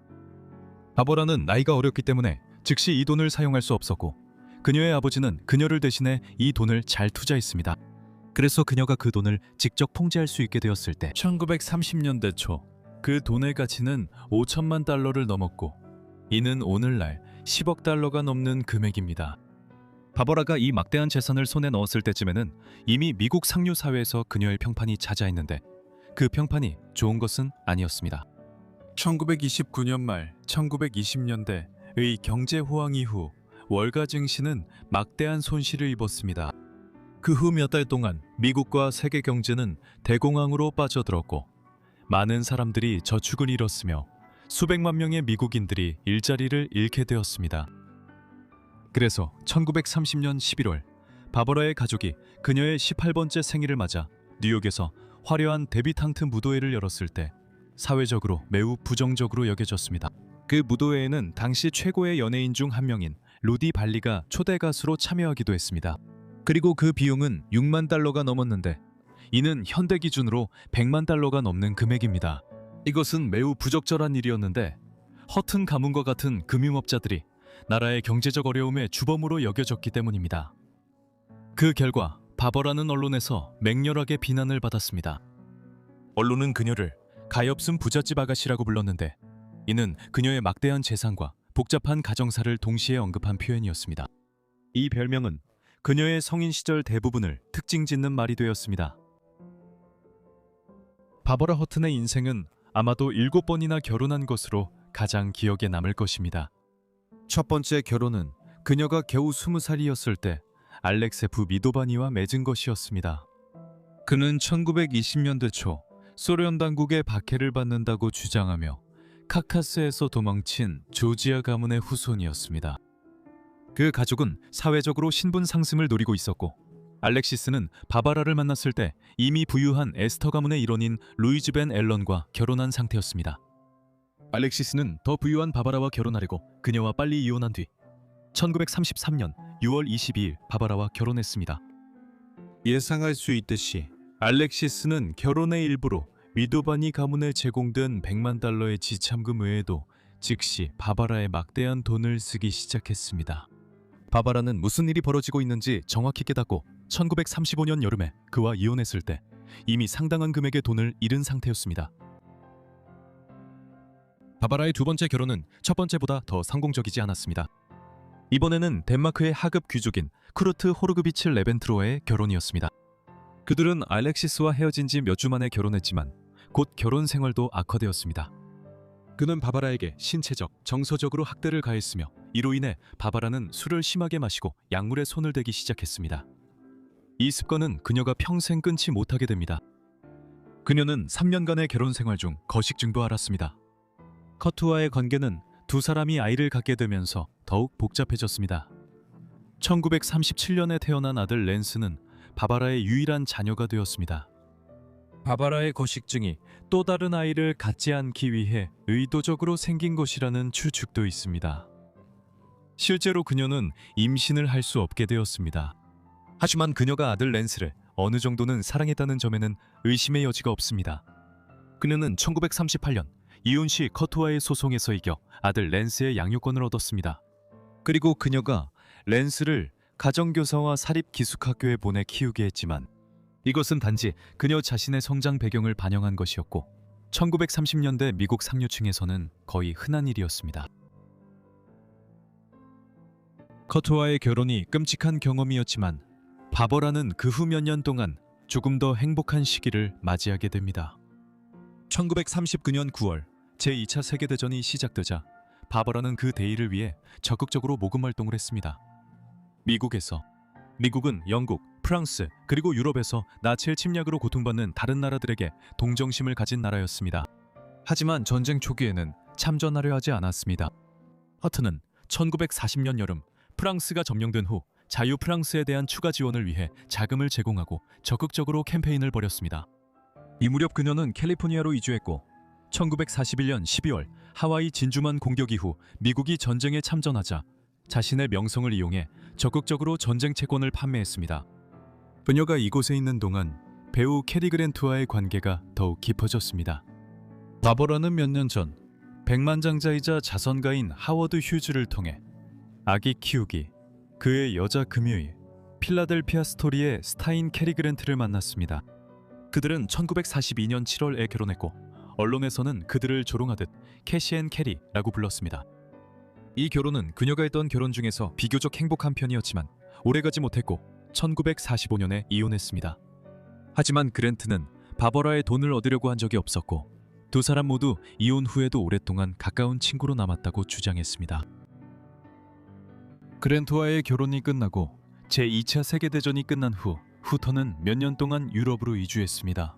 바버라는 나이가 어렸기 때문에 즉시 이 돈을 사용할 수 없었고 그녀의 아버지는 그녀를 대신해 이 돈을 잘 투자했습니다. 그래서 그녀가 그 돈을 직접 통제할 수 있게 되었을 때 1930년대 초 그 돈의 가치는 5천만 달러를 넘었고 이는 오늘날 10억 달러가 넘는 금액입니다. 바버라가 이 막대한 재산을 손에 넣었을 때쯤에는 이미 미국 상류 사회에서 그녀의 평판이 자자했는데 그 평판이 좋은 것은 아니었습니다. 1929년 말 1920년대의 경제 호황 이후 월가 증시는 막대한 손실을 입었습니다. 그 후 몇 달 동안 미국과 세계 경제는 대공황으로 빠져들었고 많은 사람들이 저축을 잃었으며 수백만 명의 미국인들이 일자리를 잃게 되었습니다. 그래서 1930년 11월 바버라의 가족이 그녀의 18번째 생일을 맞아 뉴욕에서 화려한 데뷔탕트 무도회를 열었을 때 사회적으로 매우 부정적으로 여겨졌습니다. 그 무도회에는 당시 최고의 연예인 중 한 명인 루디 발리가 초대 가수로 참여하기도 했습니다. 그리고 그 비용은 6만 달러가 넘었는데 이는 현대 기준으로 100만 달러가 넘는 금액입니다. 이것은 매우 부적절한 일이었는데 허튼 가문과 같은 금융업자들이 나라의 경제적 어려움의 주범으로 여겨졌기 때문입니다. 그 결과 바버라는 언론에서 맹렬하게 비난을 받았습니다. 언론은 그녀를 가엾은 부잣집 아가씨라고 불렀는데 이는 그녀의 막대한 재산과 복잡한 가정사를 동시에 언급한 표현이었습니다. 이 별명은 그녀의 성인 시절 대부분을 특징 짓는 말이 되었습니다. 바버라 허튼의 인생은 아마도 7번이나 결혼한 것으로 가장 기억에 남을 것입니다. 첫 번째 결혼은 그녀가 겨우 20살이었을 때 알렉세프 미도바니와 맺은 것이었습니다. 그는 1920년대 초 소련 당국의 박해를 받는다고 주장하며 카카스에서 도망친 조지아 가문의 후손이었습니다. 그 가족은 사회적으로 신분 상승을 노리고 있었고 알렉시스는 바바라를 만났을 때 이미 부유한 에스터 가문의 일원인 루이즈 벤 앨런과 결혼한 상태였습니다. 알렉시스는 더 부유한 바바라와 결혼하려고 그녀와 빨리 이혼한 뒤 1933년 6월 22일 바바라와 결혼했습니다. 예상할 수 있듯이 알렉시스는 결혼의 일부로 미도바니 가문에 제공된 100만 달러의 지참금 외에도 즉시 바바라에 막대한 돈을 쓰기 시작했습니다. 바바라는 무슨 일이 벌어지고 있는지 정확히 깨닫고 1935년 여름에 그와 이혼했을 때 이미 상당한 금액의 돈을 잃은 상태였습니다. 바바라의 두 번째 결혼은 첫 번째보다 더 성공적이지 않았습니다. 이번에는 덴마크의 하급 귀족인 쿠르트 호르그비츠 레벤트로와의 결혼이었습니다. 그들은 알렉시스와 헤어진 지 몇 주 만에 결혼했지만 곧 결혼 생활도 악화되었습니다. 그는 바바라에게 신체적, 정서적으로 학대를 가했으며 이로 인해 바바라는 술을 심하게 마시고 약물에 손을 대기 시작했습니다. 이 습관은 그녀가 평생 끊지 못하게 됩니다. 그녀는 3년간의 결혼 생활 중 거식증도 앓았습니다. 커트와의 관계는 두 사람이 아이를 갖게 되면서 더욱 복잡해졌습니다. 1937년에 태어난 아들 랜스는 바바라의 유일한 자녀가 되었습니다. 바바라의 거식증이 또 다른 아이를 갖지 않기 위해 의도적으로 생긴 것이라는 추측도 있습니다. 실제로 그녀는 임신을 할 수 없게 되었습니다. 하지만 그녀가 아들 랜스를 어느 정도는 사랑했다는 점에는 의심의 여지가 없습니다. 그녀는 1938년 이혼 시 커트와의 소송에서 이겨 아들 랜스의 양육권을 얻었습니다. 그리고 그녀가 랜스를 가정교사와 사립기숙학교에 보내 키우게 했지만 이것은 단지 그녀 자신의 성장 배경을 반영한 것이었고 1930년대 미국 상류층에서는 거의 흔한 일이었습니다. 커트와의 결혼이 끔찍한 경험이었지만 바버라는 그 후 몇 년 동안 조금 더 행복한 시기를 맞이하게 됩니다. 1939년 9월 제2차 세계대전이 시작되자 바버라는 그 대의를 위해 적극적으로 모금 활동을 했습니다. 미국은 영국, 프랑스, 그리고 유럽에서 나치의 침략으로 고통받는 다른 나라들에게 동정심을 가진 나라였습니다. 하지만 전쟁 초기에는 참전하려 하지 않았습니다. 허튼은 1940년 여름 프랑스가 점령된 후 자유 프랑스에 대한 추가 지원을 위해 자금을 제공하고 적극적으로 캠페인을 벌였습니다. 이 무렵 그녀는 캘리포니아로 이주했고 1941년 12월 하와이 진주만 공격 이후 미국이 전쟁에 참전하자 자신의 명성을 이용해 적극적으로 전쟁 채권을 판매했습니다. 그녀가 이곳에 있는 동안 배우 캐리 그랜트와의 관계가 더욱 깊어졌습니다. 바버라는 몇 년 전 백만장자이자 자선가인 하워드 휴즈를 통해 아기 키우기, 그의 여자 금요일, 필라델피아 스토리의 스타인 캐리 그랜트를 만났습니다. 그들은 1942년 7월에 결혼했고 언론에서는 그들을 조롱하듯 캐시 앤 캐리라고 불렀습니다. 이 결혼은 그녀가 했던 결혼 중에서 비교적 행복한 편이었지만 오래가지 못했고 1945년에 이혼했습니다. 하지만 그랜트는 바버라의 돈을 얻으려고 한 적이 없었고 두 사람 모두 이혼 후에도 오랫동안 가까운 친구로 남았다고 주장했습니다. 그랜트와의 결혼이 끝나고 제2차 세계대전이 끝난 후 후터는 몇 년 동안 유럽으로 이주했습니다.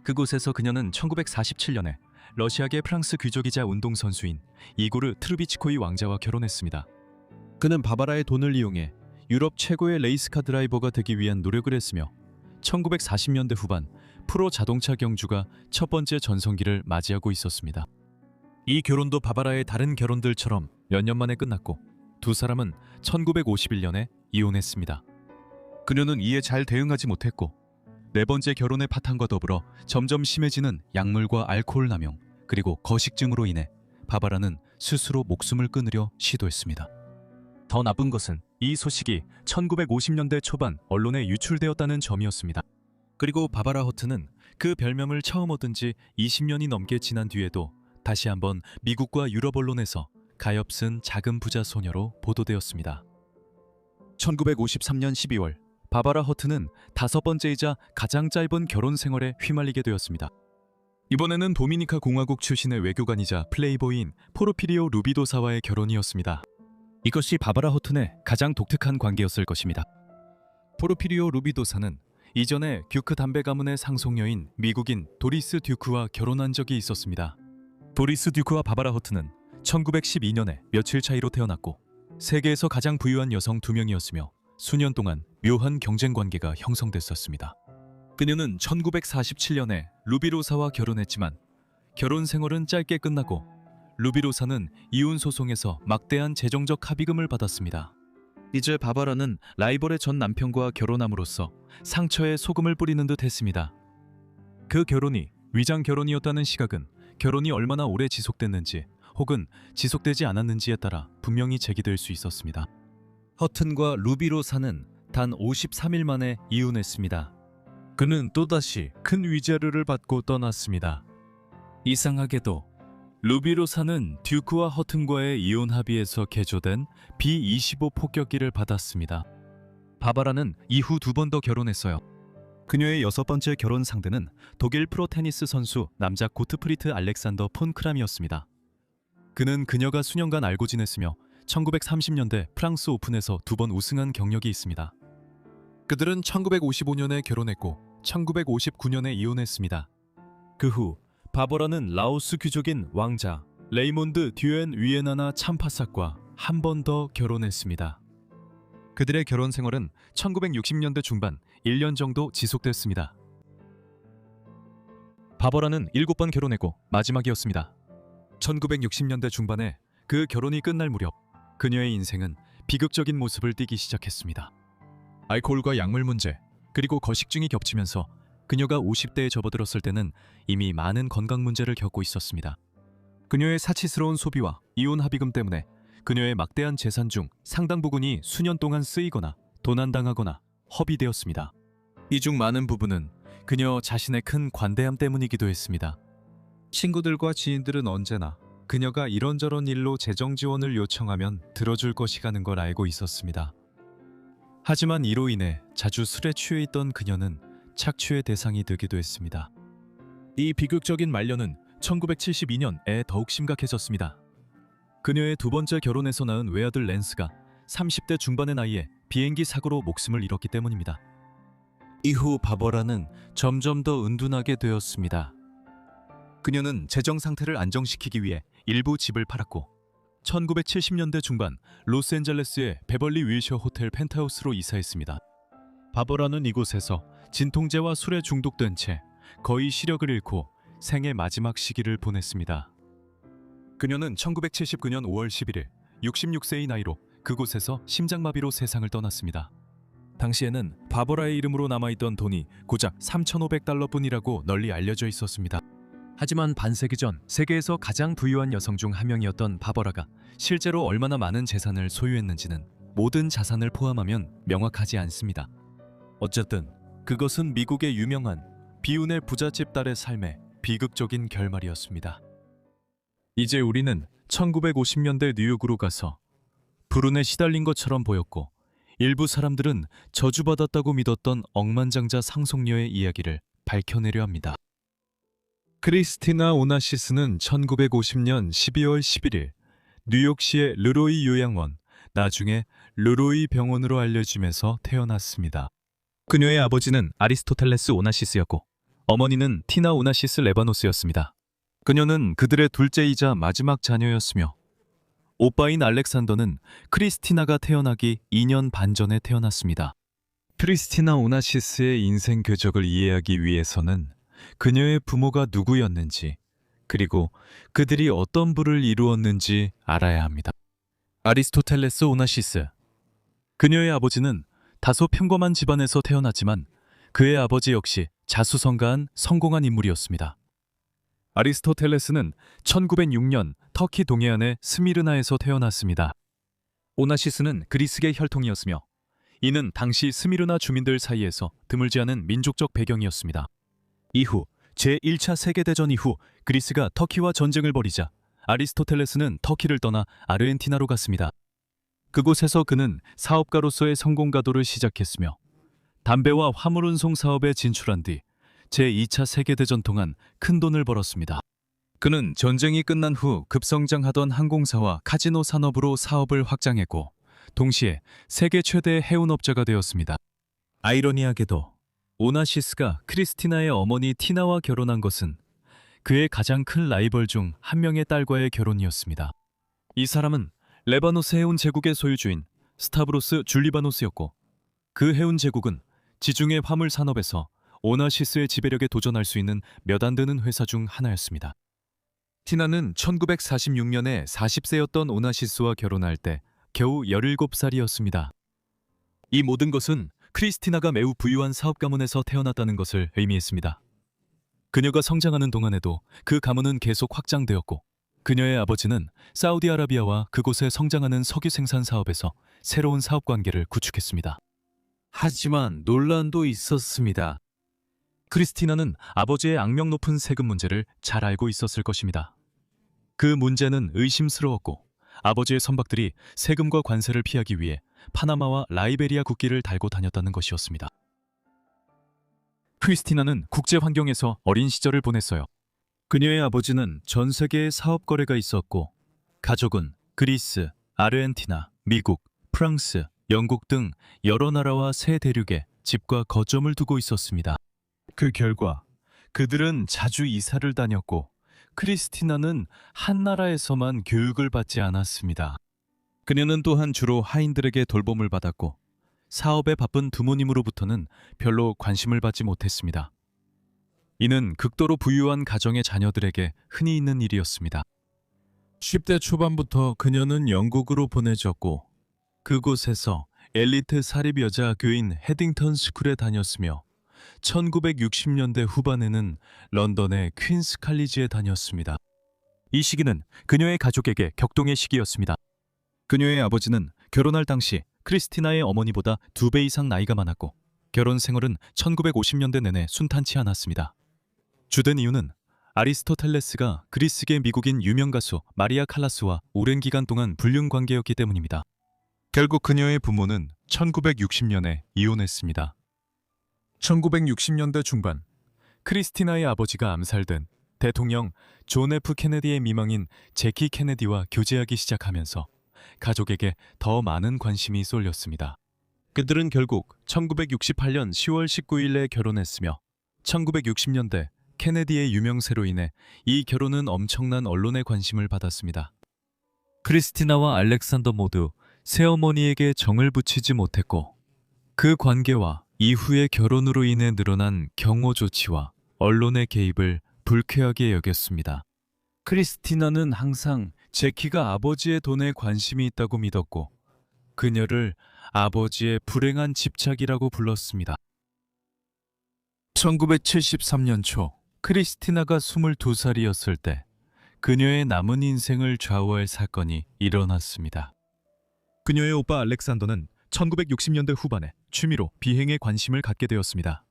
그곳에서 그녀는 1947년에 러시아계 프랑스 귀족이자 운동선수인 이고르 트루비치코이 왕자와 결혼했습니다. 그는 바바라의 돈을 이용해 유럽 최고의 레이스카 드라이버가 되기 위한 노력을 했으며 1940년대 후반 프로 자동차 경주가 첫 번째 전성기를 맞이하고 있었습니다. 이 결혼도 바바라의 다른 결혼들처럼 몇 년 만에 끝났고 두 사람은 1951년에 이혼했습니다. 그녀는 이에 잘 대응하지 못했고 네 번째 결혼의 파탄과 더불어 점점 심해지는 약물과 알코올 남용 그리고 거식증으로 인해 바바라는 스스로 목숨을 끊으려 시도했습니다. 더 나쁜 것은 이 소식이 1950년대 초반 언론에 유출되었다는 점이었습니다. 그리고 바바라 허튼은 그 별명을 처음 얻은 지 20년이 넘게 지난 뒤에도 다시 한번 미국과 유럽 언론에서 가엾은 작은 부자 소녀로 보도되었습니다. 1953년 12월 바바라 허튼은 다섯 번째이자 가장 짧은 결혼 생활에 휘말리게 되었습니다. 이번에는 도미니카 공화국 출신의 외교관이자 플레이보이인 포르피리오 루비도사와의 결혼이었습니다. 이것이 바바라 허튼의 가장 독특한 관계였을 것입니다. 포르피리오 루비도사는 이전에 듀크 담배 가문의 상속녀인 미국인 도리스 듀크와 결혼한 적이 있었습니다. 도리스 듀크와 바바라 허튼은 1912년에 며칠 차이로 태어났고 세계에서 가장 부유한 여성 두 명이었으며 수년 동안 묘한 경쟁 관계가 형성됐었습니다. 그녀는 1947년에 루비로사와 결혼했지만 결혼 생활은 짧게 끝나고 루비로사는 이혼 소송에서 막대한 재정적 합의금을 받았습니다. 이제 바바라는 라이벌의 전 남편과 결혼함으로써 상처에 소금을 뿌리는 듯 했습니다. 그 결혼이 위장 결혼이었다는 시각은 결혼이 얼마나 오래 지속됐는지 혹은 지속되지 않았는지에 따라 분명히 제기될 수 있었습니다. 허튼과 루비로사는 단 53일 만에 이혼했습니다. 그는 또다시 큰 위자료를 받고 떠났습니다. 이상하게도 루비로사는 듀크와 허튼과의 이혼 합의에서 개조된 B-25 폭격기를 받았습니다. 바바라는 이후 두 번 더 결혼했어요. 그녀의 여섯 번째 결혼 상대는 독일 프로 테니스 선수 남자 고트프리트 알렉산더 폰 크람이었습니다. 그는 그녀가 수년간 알고 지냈으며 1930년대 프랑스 오픈에서 두 번 우승한 경력이 있습니다. 그들은 1955년에 결혼했고 1959년에 이혼했습니다. 그 후 바버라는 라오스 귀족인 왕자 레이몬드 듀엔 위에나나 참파삭과 한 번 더 결혼했습니다. 그들의 결혼 생활은 1960년대 중반 1년 정도 지속됐습니다. 바버라는 7번 결혼했고 마지막이었습니다. 1960년대 중반에 그 결혼이 끝날 무렵 그녀의 인생은 비극적인 모습을 띠기 시작했습니다. 알코올과 약물 문제, 그리고 거식증이 겹치면서 그녀가 50대에 접어들었을 때는 이미 많은 건강 문제를 겪고 있었습니다. 그녀의 사치스러운 소비와 이혼 합의금 때문에 그녀의 막대한 재산 중 상당 부분이 수년 동안 쓰이거나 도난당하거나 허비되었습니다. 이 중 많은 부분은 그녀 자신의 큰 관대함 때문이기도 했습니다. 친구들과 지인들은 언제나 그녀가 이런저런 일로 재정 지원을 요청하면 들어줄 것이라는 걸 알고 있었습니다. 하지만 이로 인해 자주 술에 취해 있던 그녀는 착취의 대상이 되기도 했습니다. 이 비극적인 말년은 1972년에 더욱 심각해졌습니다. 그녀의 두 번째 결혼에서 낳은 외아들 랜스가 30대 중반의 나이에 비행기 사고로 목숨을 잃었기 때문입니다. 이후 바버라는 점점 더 은둔하게 되었습니다. 그녀는 재정 상태를 안정시키기 위해 일부 집을 팔았고 1970년대 중반 로스앤젤레스의 베벌리 윌셔 호텔 펜트하우스로 이사했습니다. 바버라는 이곳에서 진통제와 술에 중독된 채 거의 시력을 잃고 생의 마지막 시기를 보냈습니다. 그녀는 1979년 5월 11일 66세의 나이로 그곳에서 심장마비로 세상을 떠났습니다. 당시에는 바버라의 이름으로 남아있던 돈이 고작 $3,500뿐이라고 널리 알려져 있었습니다. 하지만 반세기 전 세계에서 가장 부유한 여성 중 한 명이었던 바버라가 실제로 얼마나 많은 재산을 소유했는지는 모든 자산을 포함하면 명확하지 않습니다. 어쨌든 그것은 미국의 유명한 비운의 부잣집 딸의 삶의 비극적인 결말이었습니다. 이제 우리는 1950년대 뉴욕으로 가서 불운에 시달린 것처럼 보였고 일부 사람들은 저주받았다고 믿었던 억만장자 상속녀의 이야기를 밝혀내려 합니다. 크리스티나 오나시스는 1950년 12월 11일 뉴욕시의 르로이 요양원, 나중에 르로이 병원으로 알려지면서 태어났습니다. 그녀의 아버지는 아리스토텔레스 오나시스였고 어머니는 티나 오나시스 레바노스였습니다. 그녀는 그들의 둘째이자 마지막 자녀였으며 오빠인 알렉산더는 크리스티나가 태어나기 2년 반 전에 태어났습니다. 크리스티나 오나시스의 인생 궤적을 이해하기 위해서는 그녀의 부모가 누구였는지 그리고 그들이 어떤 부를 이루었는지 알아야 합니다. 아리스토텔레스 오나시스. 그녀의 아버지는 다소 평범한 집안에서 태어났지만 그의 아버지 역시 자수성가한 성공한 인물이었습니다. 아리스토텔레스는 1906년 터키 동해안의 스미르나에서 태어났습니다. 오나시스는 그리스계 혈통이었으며 이는 당시 스미르나 주민들 사이에서 드물지 않은 민족적 배경이었습니다. 이후 제1차 세계대전 이후 그리스가 터키와 전쟁을 벌이자 아리스토텔레스는 터키를 떠나 아르헨티나로 갔습니다. 그곳에서 그는 사업가로서의 성공 가도를 시작했으며 담배와 화물 운송 사업에 진출한 뒤 제2차 세계대전 동안 큰 돈을 벌었습니다. 그는 전쟁이 끝난 후 급성장하던 항공사와 카지노 산업으로 사업을 확장했고 동시에 세계 최대의 해운업자가 되었습니다. 아이러니하게도 오나시스가 크리스티나의 어머니 티나와 결혼한 것은 그의 가장 큰 라이벌 중 한 명의 딸과의 결혼이었습니다. 이 사람은 레바노스 해운 제국의 소유주인 스타브로스 줄리바노스였고 그 해운 제국은 지중해 화물 산업에서 오나시스의 지배력에 도전할 수 있는 몇 안 되는 회사 중 하나였습니다. 티나는 1946년에 40세였던 오나시스와 결혼할 때 겨우 17살이었습니다. 이 모든 것은 크리스티나가 매우 부유한 사업 가문에서 태어났다는 것을 의미했습니다. 그녀가 성장하는 동안에도 그 가문은 계속 확장되었고 그녀의 아버지는 사우디아라비아와 그곳의 성장하는 석유 생산 사업에서 새로운 사업 관계를 구축했습니다. 하지만 논란도 있었습니다. 크리스티나는 아버지의 악명 높은 세금 문제를 잘 알고 있었을 것입니다. 그 문제는 의심스러웠고 아버지의 선박들이 세금과 관세를 피하기 위해 파나마와 라이베리아 국기를 달고 다녔다는 것이었습니다. 크리스티나는 국제 환경에서 어린 시절을 보냈어요. 그녀의 아버지는 전 세계에 사업 거래가 있었고 가족은 그리스, 아르헨티나, 미국, 프랑스, 영국 등 여러 나라와 새 대륙에 집과 거점을 두고 있었습니다. 그 결과 그들은 자주 이사를 다녔고 크리스티나는 한 나라에서만 교육을 받지 않았습니다. 그녀는 또한 주로 하인들에게 돌봄을 받았고 사업에 바쁜 부모님으로부터는 별로 관심을 받지 못했습니다. 이는 극도로 부유한 가정의 자녀들에게 흔히 있는 일이었습니다. 10대 초반부터 그녀는 영국으로 보내졌고 그곳에서 엘리트 사립 여자 학교인 헤딩턴 스쿨에 다녔으며 1960년대 후반에는 런던의 퀸스 칼리지에 다녔습니다. 이 시기는 그녀의 가족에게 격동의 시기였습니다. 그녀의 아버지는 결혼할 당시 크리스티나의 어머니보다 2배 이상 나이가 많았고 결혼 생활은 1950년대 내내 순탄치 않았습니다. 주된 이유는 아리스토텔레스가 그리스계 미국인 유명 가수 마리아 칼라스와 오랜 기간 동안 불륜 관계였기 때문입니다. 결국 그녀의 부모는 1960년에 이혼했습니다. 1960년대 중반, 크리스티나의 아버지가 암살된 대통령 존 F 케네디의 미망인 제키 케네디와 교제하기 시작하면서 가족에게 더 많은 관심이 쏠렸습니다. 그들은 결국 1968년 10월 19일에 결혼했으며 1960년대 케네디의 유명세로 인해 이 결혼은 엄청난 언론의 관심을 받았습니다. 크리스티나와 알렉산더 모두 새어머니에게 정을 붙이지 못했고 그 관계와 이후의 결혼으로 인해 늘어난 경호 조치와 언론의 개입을 불쾌하게 여겼습니다. 크리스티나는 항상 제키가 아버지의 돈에 관심이 있다고 믿었고 그녀를 아버지의 불행한 집착이라고 불렀습니다. 1973년 초 크리스티나가 22살이었을 때 그녀의 남은 인생을 좌우할 사건이 일어났습니다. 그녀의 오빠 알렉산더는 1960년대 후반에 취미로 비행에 관심을 갖게 되었습니다.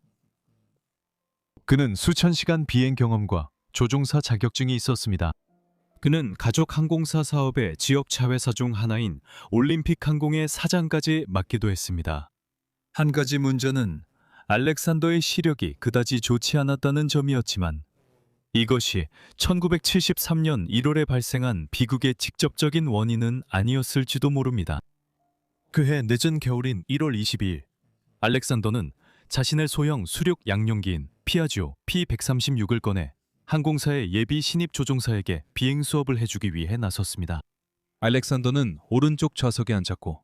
그는 수천 시간 비행 경험과 조종사 자격증이 있었습니다. 그는 가족 항공사 사업의 지역 자회사 중 하나인 올림픽 항공의 사장까지 맡기도 했습니다. 한 가지 문제는 알렉산더의 시력이 그다지 좋지 않았다는 점이었지만 이것이 1973년 1월에 발생한 비극의 직접적인 원인은 아니었을지도 모릅니다. 그해 늦은 겨울인 1월 22일, 알렉산더는 자신의 소형 수륙 양용기인 피아지오 P136을 꺼내 항공사의 예비 신입 조종사에게 비행 수업을 해주기 위해 나섰습니다. 알렉산더는 오른쪽 좌석에 앉았고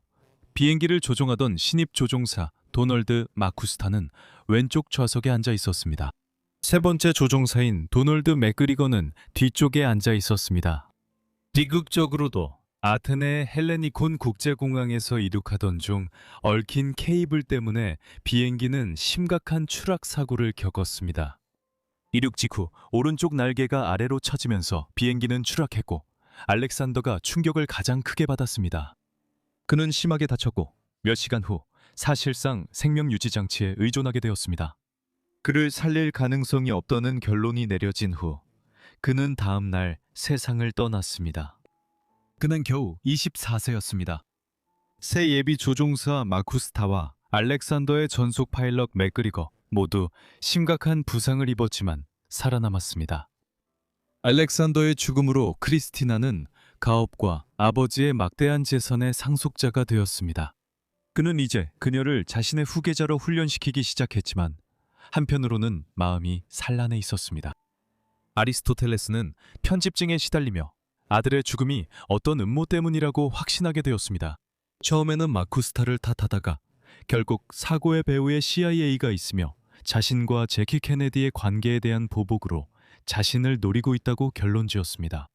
비행기를 조종하던 신입 조종사 도널드 마쿠스타는 왼쪽 좌석에 앉아 있었습니다. 세 번째 조종사인 도널드 맥그리거는 뒤쪽에 앉아 있었습니다. 비극적으로도 아테네 헬레니콘 국제공항에서 이륙하던 중 얽힌 케이블 때문에 비행기는 심각한 추락 사고를 겪었습니다. 이륙 직후 오른쪽 날개가 아래로 처지면서 비행기는 추락했고 알렉산더가 충격을 가장 크게 받았습니다. 그는 심하게 다쳤고 몇 시간 후 사실상 생명 유지 장치에 의존하게 되었습니다. 그를 살릴 가능성이 없다는 결론이 내려진 후 그는 다음 날 세상을 떠났습니다. 그는 겨우 24세였습니다. 새 예비 조종사 마쿠스타와 알렉산더의 전속 파일럿 맥그리거 모두 심각한 부상을 입었지만 살아남았습니다. 알렉산더의 죽음으로 크리스티나는 가업과 아버지의 막대한 재산의 상속자가 되었습니다. 그는 이제 그녀를 자신의 후계자로 훈련시키기 시작했지만 한편으로는 마음이 산란해 있었습니다. 아리스토텔레스는 편집증에 시달리며 아들의 죽음이 어떤 음모 때문이라고 확신하게 되었습니다. 처음에는 마쿠스타를 탓하다가 결국 사고의 배후에 CIA가 있으며 자신과 제키 케네디의 관계에 대한 보복으로 자신을 노리고 있다고 결론지었습니다.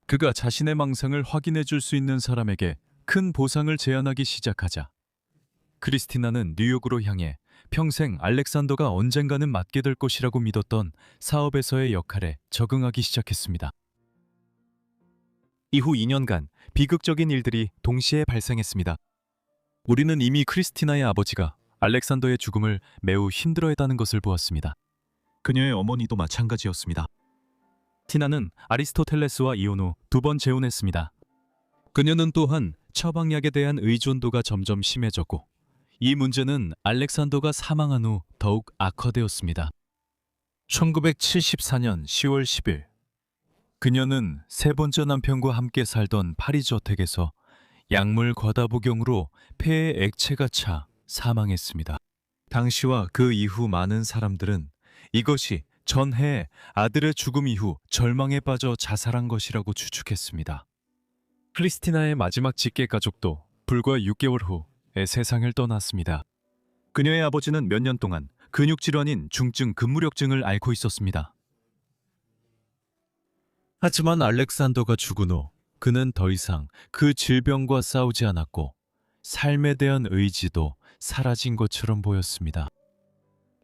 그가 자신의 망상을 확인해 줄 수 있는 사람에게 큰 보상을 제안하기 시작하자 크리스티나는 뉴욕으로 향해 평생 알렉산더가 언젠가는 맡게 될 것이라고 믿었던 사업에서의 역할에 적응하기 시작했습니다. 이후 2년간 비극적인 일들이 동시에 발생했습니다. 우리는 이미 크리스티나의 아버지가 알렉산더의 죽음을 매우 힘들어했다는 것을 보았습니다. 그녀의 어머니도 마찬가지였습니다. 티나는 아리스토텔레스와 이혼 후 2번 재혼했습니다. 그녀는 또한 처방약에 대한 의존도가 점점 심해졌고 이 문제는 알렉산더가 사망한 후 더욱 악화되었습니다. 1974년 10월 10일 그녀는 세 번째 남편과 함께 살던 파리 저택에서 약물 과다 복용으로 폐에 액체가 차 사망했습니다. 당시와 그 이후 많은 사람들은 이것이 전해 아들의 죽음 이후 절망에 빠져 자살한 것이라고 추측했습니다. 크리스티나의 마지막 직계 가족도 불과 6개월 후에 세상을 떠났습니다. 그녀의 아버지는 몇 년 동안 근육질환인 중증 근무력증을 앓고 있었습니다. 하지만 알렉산더가 죽은 후 그는 더 이상 그 질병과 싸우지 않았고 삶에 대한 의지도 사라진 것처럼 보였습니다.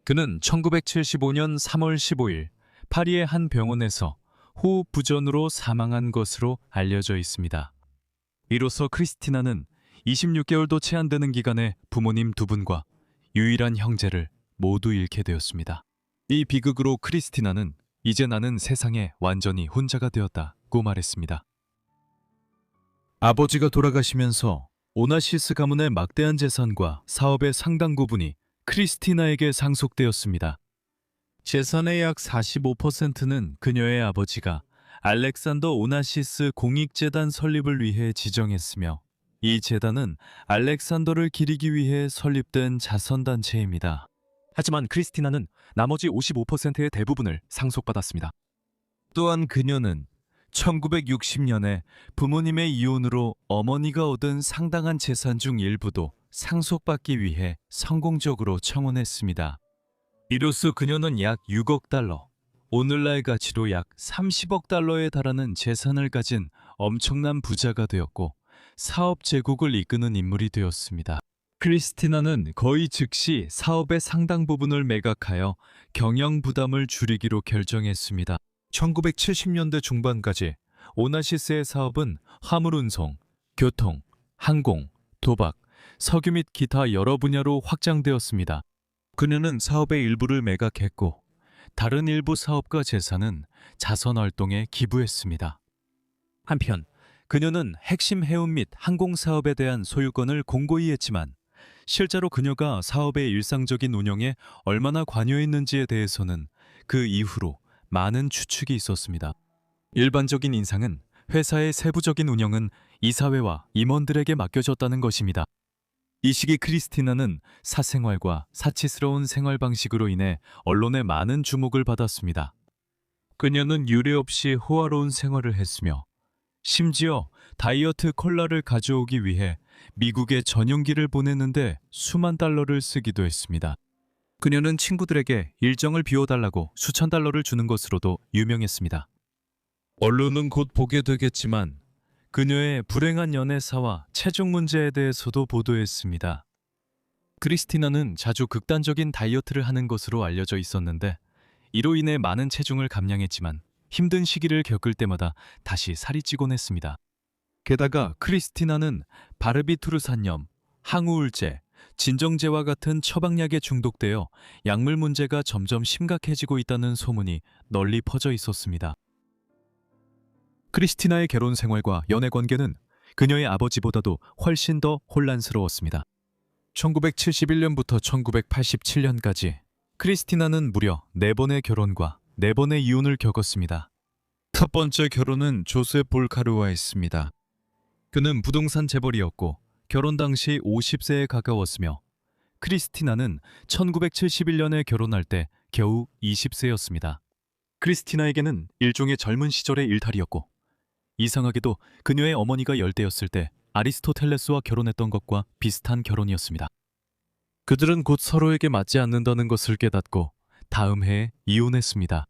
그는 1975년 3월 15일 파리의 한 병원에서 호흡 부전으로 사망한 것으로 알려져 있습니다. 이로써 크리스티나는 26개월도 채 안 되는 기간에 부모님 2분과 유일한 형제를 모두 잃게 되었습니다. 이 비극으로 크리스티나는 이제 나는 세상에 완전히 혼자가 되었다고 말했습니다. 아버지가 돌아가시면서 오나시스 가문의 막대한 재산과 사업의 상당 부분이 크리스티나에게 상속되었습니다. 재산의 약 45%는 그녀의 아버지가 알렉산더 오나시스 공익재단 설립을 위해 지정했으며 이 재단은 알렉산더를 기리기 위해 설립된 자선단체입니다. 하지만 크리스티나는 나머지 55%의 대부분을 상속받았습니다. 또한 그녀는 1960년에 부모님의 이혼으로 어머니가 얻은 상당한 재산 중 일부도 상속받기 위해 성공적으로 청혼했습니다. 이로써 그녀는 약 6억 달러, 오늘날 가치로 약 30억 달러에 달하는 재산을 가진 엄청난 부자가 되었고 사업 제국을 이끄는 인물이 되었습니다. 크리스티나는 거의 즉시 사업의 상당 부분을 매각하여 경영 부담을 줄이기로 결정했습니다. 1970년대 중반까지 오나시스의 사업은 화물 운송, 교통, 항공, 도박, 석유 및 기타 여러 분야로 확장되었습니다. 그녀는 사업의 일부를 매각했고 다른 일부 사업과 재산은 자선 활동에 기부했습니다. 한편 그녀는 핵심 해운 및 항공 사업에 대한 소유권을 공고히 했지만 실제로 그녀가 사업의 일상적인 운영에 얼마나 관여했는지에 대해서는 그 이후로 많은 추측이 있었습니다. 일반적인 인상은 회사의 세부적인 운영은 이사회와 임원들에게 맡겨졌다는 것입니다. 이 시기 크리스티나는 사생활과 사치스러운 생활 방식으로 인해 언론의 많은 주목을 받았습니다. 그녀는 유례 없이 호화로운 생활을 했으며 심지어 다이어트 콜라를 가져오기 위해 미국에 전용기를 보내는데 수만 달러를 쓰기도 했습니다. 그녀는 친구들에게 일정을 비워달라고 수천 달러를 주는 것으로도 유명했습니다. 언론은 곧 보게 되겠지만 그녀의 불행한 연애사와 체중 문제에 대해서도 보도했습니다. 크리스티나는 자주 극단적인 다이어트를 하는 것으로 알려져 있었는데 이로 인해 많은 체중을 감량했지만 힘든 시기를 겪을 때마다 다시 살이 찌곤 했습니다. 게다가 크리스티나는 바르비투르산염, 항우울제, 진정제와 같은 처방약에 중독되어 약물 문제가 점점 심각해지고 있다는 소문이 널리 퍼져 있었습니다. 크리스티나의 결혼 생활과 연애 관계는 그녀의 아버지보다도 훨씬 더 혼란스러웠습니다. 1971년부터 1987년까지 크리스티나는 무려 4번의 결혼과 4번의 이혼을 겪었습니다. 첫 번째 결혼은 조셉 볼카르와 했습니다. 그는 부동산 재벌이었고 결혼 당시 50세에 가까웠으며 크리스티나는 1971년에 결혼할 때 겨우 20세였습니다. 크리스티나에게는 일종의 젊은 시절의 일탈이었고 이상하게도 그녀의 어머니가 열대였을 때 아리스토텔레스와 결혼했던 것과 비슷한 결혼이었습니다. 그들은 곧 서로에게 맞지 않는다는 것을 깨닫고 다음 해에 이혼했습니다.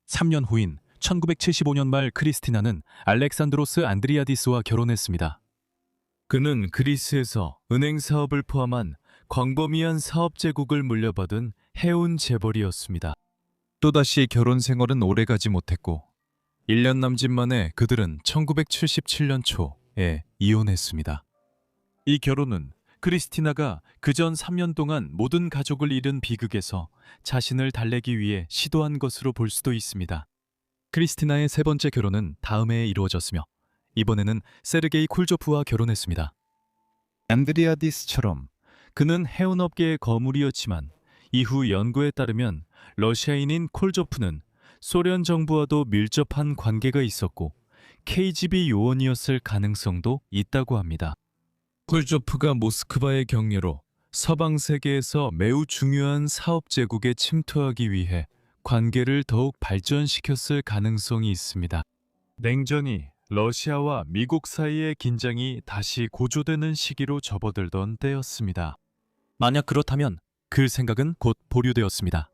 3년 후인 1975년 말 크리스티나는 알렉산드로스 안드리아디스와 결혼했습니다. 그는 그리스에서 은행 사업을 포함한 광범위한 사업 제국을 물려받은 해운 재벌이었습니다. 또다시 결혼 생활은 오래가지 못했고 1년 남짓 만에 그들은 1977년 초에 이혼했습니다. 이 결혼은 크리스티나가 그전 3년 동안 모든 가족을 잃은 비극에서 자신을 달래기 위해 시도한 것으로 볼 수도 있습니다. 크리스티나의 세 번째 결혼은 다음 해에 이루어졌으며 이번에는 세르게이 콜조프와 결혼했습니다. 안드리아디스처럼 그는 해운업계의 거물이었지만 이후 연구에 따르면 러시아인인 콜조프는 소련 정부와도 밀접한 관계가 있었고 KGB 요원이었을 가능성도 있다고 합니다. 콜조프가 모스크바의 경례로 서방 세계에서 매우 중요한 사업 제국에 침투하기 위해 관계를 더욱 발전시켰을 가능성이 있습니다. 냉전이 러시아와 미국 사이의 긴장이 다시 고조되는 시기로 접어들던 때였습니다. 만약 그렇다면 그 생각은 곧 보류되었습니다.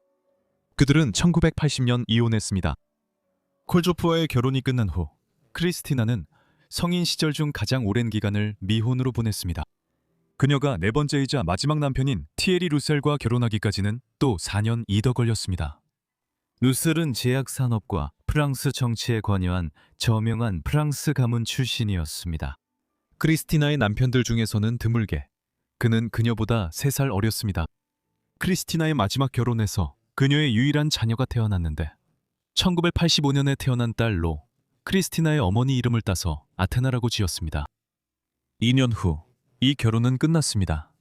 그들은 1980년 이혼했습니다. 콜조프와의 결혼이 끝난 후 크리스티나는 성인 시절 중 가장 오랜 기간을 미혼으로 보냈습니다. 그녀가 네 번째이자 마지막 남편인 티에리 루셀과 결혼하기까지는 또 4년이 더 걸렸습니다. 루셀은 제약산업과 프랑스 정치에 관여한 저명한 프랑스 가문 출신이었습니다. 크리스티나의 남편들 중에서는 드물게 그는 그녀보다 3살 어렸습니다. 크리스티나의 마지막 결혼에서 그녀의 유일한 자녀가 태어났는데 1985년에 태어난 딸로 크리스티나의 어머니 이름을 따서 아테나라고 지었습니다. 2년 후 이 결혼은 끝났습니다.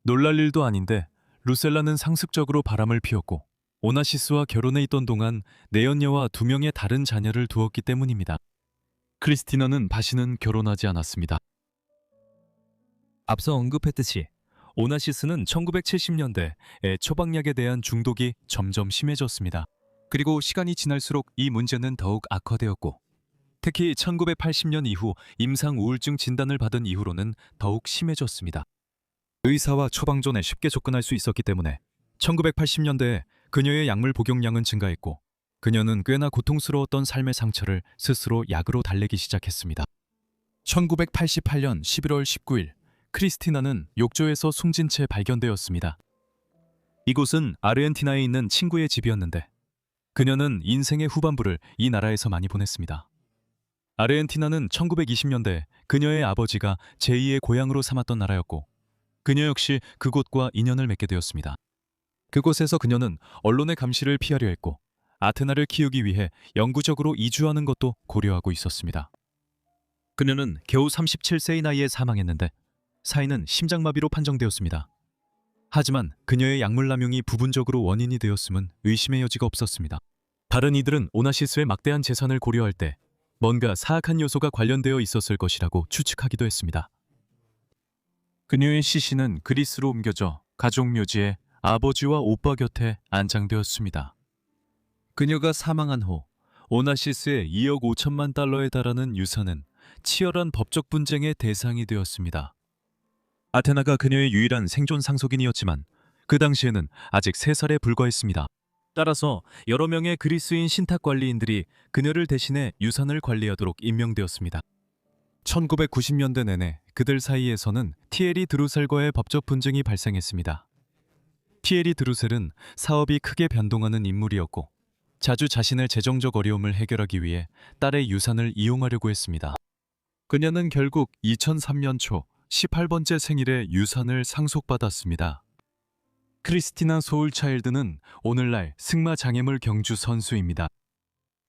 놀랄 일도 아닌데 루셀라는 상습적으로 바람을 피웠고 오나시스와 결혼해 있던 동안 내연녀와 2명의 다른 자녀를 두었기 때문입니다. 크리스티나는 다시는 결혼하지 않았습니다. 앞서 언급했듯이 오나시스는 1970년대에 처방약에 대한 중독이 점점 심해졌습니다. 그리고 시간이 지날수록 이 문제는 더욱 악화되었고 특히 1980년 이후 임상 우울증 진단을 받은 이후로는 더욱 심해졌습니다. 의사와 처방전에 쉽게 접근할 수 있었기 때문에 1980년대에 그녀의 약물 복용량은 증가했고 그녀는 꽤나 고통스러웠던 삶의 상처를 스스로 약으로 달래기 시작했습니다. 1988년 11월 19일 크리스티나는 욕조에서 숨진 채 발견되었습니다. 이곳은 아르헨티나에 있는 친구의 집이었는데 그녀는 인생의 후반부를 이 나라에서 많이 보냈습니다. 아르헨티나는 1920년대 그녀의 아버지가 제2의 고향으로 삼았던 나라였고 그녀 역시 그곳과 인연을 맺게 되었습니다. 그곳에서 그녀는 언론의 감시를 피하려 했고 아테나를 키우기 위해 영구적으로 이주하는 것도 고려하고 있었습니다. 그녀는 겨우 37세의 나이에 사망했는데 사인은 심장마비로 판정되었습니다. 하지만 그녀의 약물 남용이 부분적으로 원인이 되었음은 의심의 여지가 없었습니다. 다른 이들은 오나시스의 막대한 재산을 고려할 때 뭔가 사악한 요소가 관련되어 있었을 것이라고 추측하기도 했습니다. 그녀의 시신은 그리스로 옮겨져 가족 묘지에 아버지와 오빠 곁에 안장되었습니다. 그녀가 사망한 후 오나시스의 2억 5천만 달러에 달하는 유산은 치열한 법적 분쟁의 대상이 되었습니다. 아테나가 그녀의 유일한 생존 상속인이었지만 그 당시에는 아직 3살에 불과했습니다. 따라서 여러 명의 그리스인 신탁 관리인들이 그녀를 대신해 유산을 관리하도록 임명되었습니다. 1990년대 내내 그들 사이에서는 티에리 드루셀과의 법적 분쟁이 발생했습니다. 티에리 드루셀은 사업이 크게 변동하는 인물이었고 자주 자신의 재정적 어려움을 해결하기 위해 딸의 유산을 이용하려고 했습니다. 그녀는 결국 2003년 초 18번째 생일에 유산을 상속받았습니다. 크리스티나 소울차일드는 오늘날 승마 장애물 경주 선수입니다.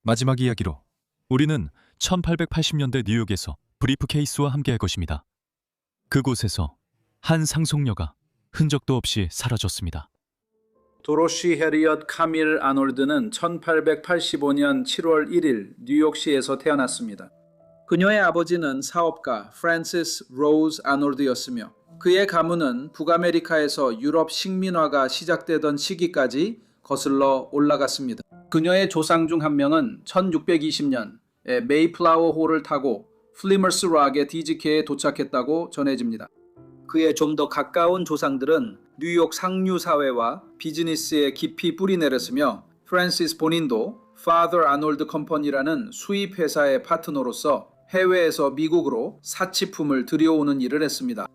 마지막 이야기로 우리는 1880년대 뉴욕에서 브리프케이스와 함께할 것입니다. 그곳에서 한 상속녀가 흔적도 없이 사라졌습니다. 도로시 해리엇 카밀 아놀드는 1885년 7월 1일 뉴욕시에서 태어났습니다. 그녀의 아버지는 사업가 프란시스 로즈 아놀드였으며 그의 가문은 북아메리카에서 유럽 식민화가 시작되던 시기까지 거슬러 올라갔습니다. 그녀의 조상 중 한 명은 1620년 메이플라워 호를 타고 플리머스 락의 디지케에 도착했다고 전해집니다. 그의 좀 더 가까운 조상들은 뉴욕 상류 사회와 비즈니스에 깊이 뿌리 내렸으며 프란시스 본인도 파더 아놀드 컴퍼니라는 수입 회사의 파트너로서 해외에서 미국으로 사치품을 들여오는 일을 했습니다.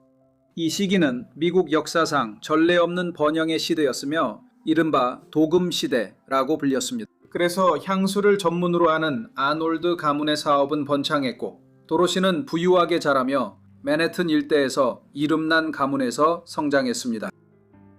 이 시기는 미국 역사상 전례 없는 번영의 시대였으며 이른바 도금 시대라고 불렸습니다. 그래서 향수를 전문으로 하는 아놀드 가문의 사업은 번창했고 도로시는 부유하게 자라며 맨해튼 일대에서 이름난 가문에서 성장했습니다.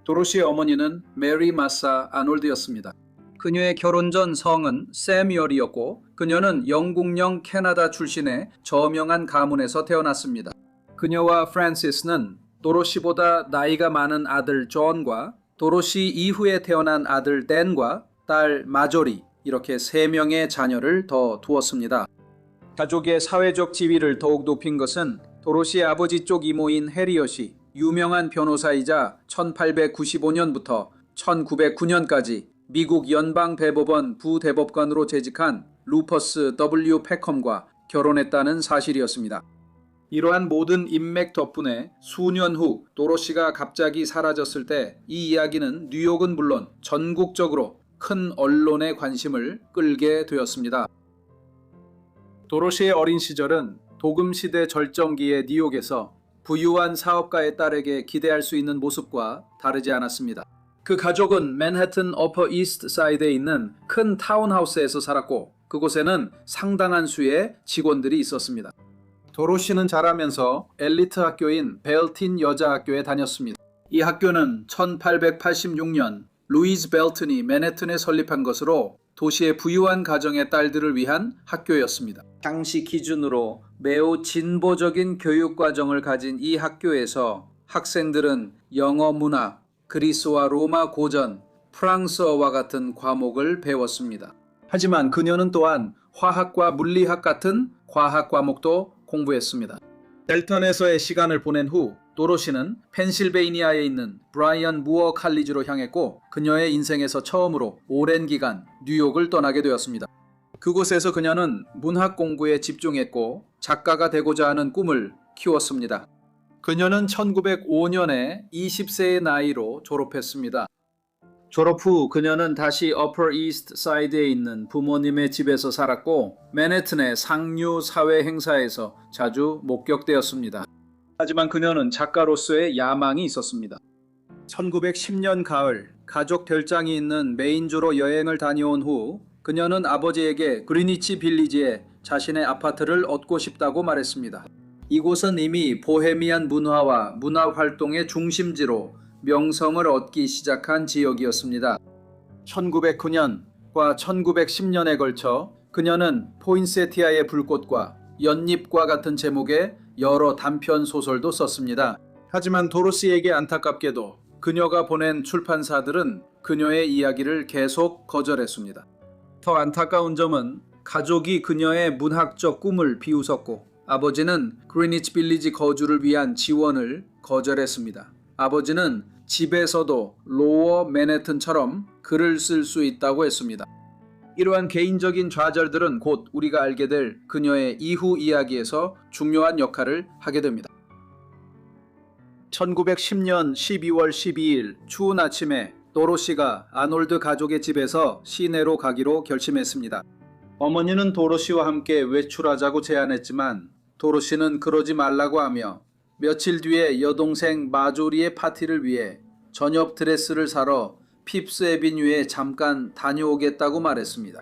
도로시의 어머니는 메리 마사 아놀드였습니다. 그녀의 결혼 전 성은 세뮤얼이었고 그녀는 영국령 캐나다 출신의 저명한 가문에서 태어났습니다. 그녀와 프란시스는 도로시보다 나이가 많은 아들 존과 도로시 이후에 태어난 아들 댄과 딸 마조리 이렇게 3명의 자녀를 더 두었습니다. 가족의 사회적 지위를 더욱 높인 것은 도로시의 아버지 쪽 이모인 해리엇이 유명한 변호사이자 1895년부터 1909년까지 미국 연방대법원 부대법관으로 재직한 루퍼스 W. 패컴과 결혼했다는 사실이었습니다. 이러한 모든 인맥 덕분에 수년 후 도로시가 갑자기 사라졌을 때 이 이야기는 뉴욕은 물론 전국적으로 큰 언론의 관심을 끌게 되었습니다. 도로시의 어린 시절은 도금시대 절정기의 뉴욕에서 부유한 사업가의 딸에게 기대할 수 있는 모습과 다르지 않았습니다. 그 가족은 맨해튼 어퍼 이스트 사이드에 있는 큰 타운하우스에서 살았고 그곳에는 상당한 수의 직원들이 있었습니다. 도로시는 자라면서 엘리트 학교인 벨틴 여자학교에 다녔습니다. 이 학교는 1886년 루이즈 벨튼이 맨해튼에 설립한 것으로 도시의 부유한 가정의 딸들을 위한 학교였습니다. 당시 기준으로 매우 진보적인 교육 과정을 가진 이 학교에서 학생들은 영어 문학, 그리스와 로마 고전, 프랑스어와 같은 과목을 배웠습니다. 하지만 그녀는 또한 화학과 물리학 같은 과학 과목도 공부했습니다. 델턴에서의 시간을 보낸 후 도로시는 펜실베이니아에 있는 브라이언 무어 칼리지로 향했고 그녀의 인생에서 처음으로 오랜 기간 뉴욕을 떠나게 되었습니다. 그곳에서 그녀는 문학 공부에 집중했고 작가가 되고자 하는 꿈을 키웠습니다. 그녀는 1905년에 20세의 나이로 졸업했습니다. 졸업 후 그녀는 다시 Upper East Side에 있는 부모님의 집에서 살았고 맨해튼의 상류 사회 행사에서 자주 목격되었습니다. 하지만 그녀는 작가로서의 야망이 있었습니다. 1910년 가을 가족 별장이 있는 메인주로 여행을 다녀온 후 그녀는 아버지에게 그리니치 빌리지에 자신의 아파트를 얻고 싶다고 말했습니다. 이곳은 이미 보헤미안 문화와 문화활동의 중심지로 명성을 얻기 시작한 지역이었습니다. 1909년과 1910년에 걸쳐 그녀는 포인세티아의 불꽃과 연잎과 같은 제목의 여러 단편 소설도 썼습니다. 하지만 도로시에게 안타깝게도 그녀가 보낸 출판사들은 그녀의 이야기를 계속 거절했습니다. 더 안타까운 점은 가족이 그녀의 문학적 꿈을 비웃었고 아버지는 그리니치 빌리지 거주를 위한 지원을 거절했습니다. 아버지는 집에서도 로어 맨해튼처럼 글을 쓸 수 있다고 했습니다. 이러한 개인적인 좌절들은 곧 우리가 알게 될 그녀의 이후 이야기에서 중요한 역할을 하게 됩니다. 1910년 12월 12일 추운 아침에 도로시가 아놀드 가족의 집에서 시내로 가기로 결심했습니다. 어머니는 도로시와 함께 외출하자고 제안했지만 도로시는 그러지 말라고 하며 며칠 뒤에 여동생 마조리의 파티를 위해 저녁 드레스를 사러 핍스 애비뉴에 잠깐 다녀오겠다고 말했습니다.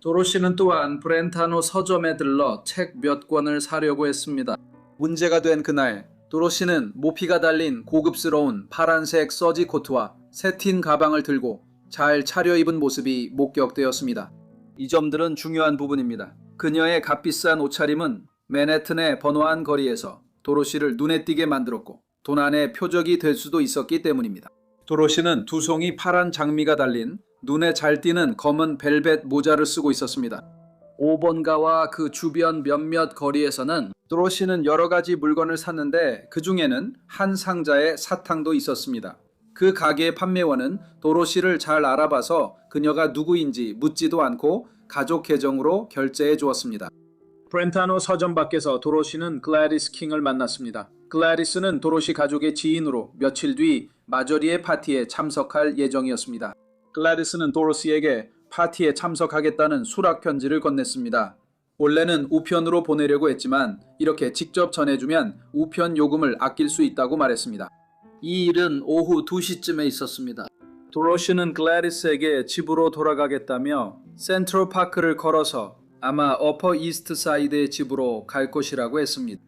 도로시는 또한 브렌타노 서점에 들러 책 몇 권을 사려고 했습니다. 문제가 된 그날 도로시는 모피가 달린 고급스러운 파란색 서지 코트와 새틴 가방을 들고 잘 차려입은 모습이 목격되었습니다. 이 점들은 중요한 부분입니다. 그녀의 값비싼 옷차림은 맨해튼의 번화한 거리에서 도로시를 눈에 띄게 만들었고 도난의 표적이 될 수도 있었기 때문입니다. 도로시는 두 송이 파란 장미가 달린 눈에 잘 띄는 검은 벨벳 모자를 쓰고 있었습니다. 5번가와 그 주변 몇몇 거리에서는 도로시는 여러 가지 물건을 샀는데 그 중에는 한 상자에 사탕도 있었습니다. 그 가게의 판매원은 도로시를 잘 알아봐서 그녀가 누구인지 묻지도 않고 가족 계정으로 결제해 주었습니다. 브렌타노 서점 밖에서 도로시는 글래디스 킹을 만났습니다. 글래디스는 도로시 가족의 지인으로 며칠 뒤 마조리의 파티에 참석할 예정이었습니다. 글래디스는 도로시에게 파티에 참석하겠다는 수락 편지를 건넸습니다. 원래는 우편으로 보내려고 했지만 이렇게 직접 전해주면 우편 요금을 아낄 수 있다고 말했습니다. 이 일은 오후 2시쯤에 있었습니다. 도로시는 글래디스에게 집으로 돌아가겠다며 센트럴 파크를 걸어서 아마 어퍼 이스트 사이드의 집으로 갈 것이라고 했습니다.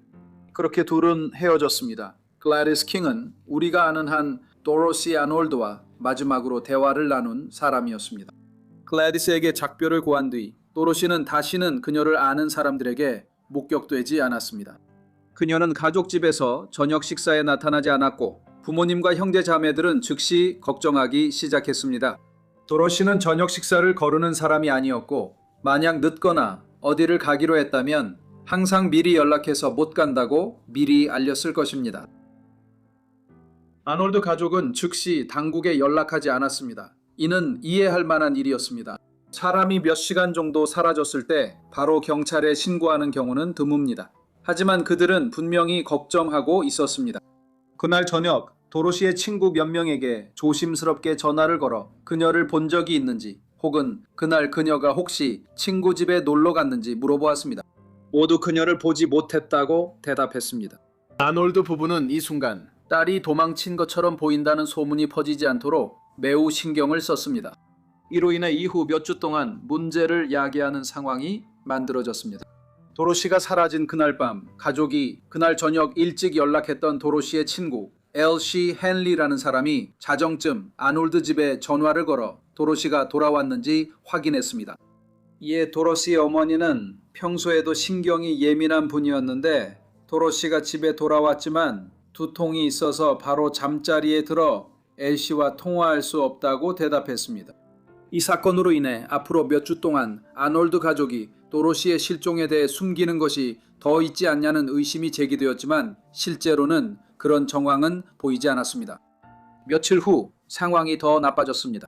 그렇게 둘은 헤어졌습니다. 글래디스 킹은 우리가 아는 한 도로시 아놀드와 마지막으로 대화를 나눈 사람이었습니다. 글래디스에게 작별을 고한 뒤 도로시는 다시는 그녀를 아는 사람들에게 목격되지 않았습니다. 그녀는 가족집에서 저녁 식사에 나타나지 않았고 부모님과 형제 자매들은 즉시 걱정하기 시작했습니다. 도로시는 저녁 식사를 거르는 사람이 아니었고 만약 늦거나 어디를 가기로 했다면 항상 미리 연락해서 못 간다고 미리 알렸을 것입니다. 아놀드 가족은 즉시 당국에 연락하지 않았습니다. 이는 이해할 만한 일이었습니다. 사람이 몇 시간 정도 사라졌을 때 바로 경찰에 신고하는 경우는 드뭅니다. 하지만 그들은 분명히 걱정하고 있었습니다. 그날 저녁 도로시의 친구 몇 명에게 조심스럽게 전화를 걸어 그녀를 본 적이 있는지 혹은 그날 그녀가 혹시 친구 집에 놀러 갔는지 물어보았습니다. 모두 그녀를 보지 못했다고 대답했습니다. 아놀드 부부는 이 순간 딸이 도망친 것처럼 보인다는 소문이 퍼지지 않도록 매우 신경을 썼습니다. 이로 인해 이후 몇 주 동안 문제를 야기하는 상황이 만들어졌습니다. 도로시가 사라진 그날 밤 가족이 그날 저녁 일찍 연락했던 도로시의 친구 L.C. 헨리라는 사람이 자정쯤 아놀드 집에 전화를 걸어 도로시가 돌아왔는지 확인했습니다. 이에 도로시의 어머니는 평소에도 신경이 예민한 분이었는데 도로시가 집에 돌아왔지만 두통이 있어서 바로 잠자리에 들어 엘씨와 통화할 수 없다고 대답했습니다. 이 사건으로 인해 앞으로 몇 주 동안 아놀드 가족이 도로시의 실종에 대해 숨기는 것이 더 있지 않냐는 의심이 제기되었지만 실제로는 그런 정황은 보이지 않았습니다. 며칠 후 상황이 더 나빠졌습니다.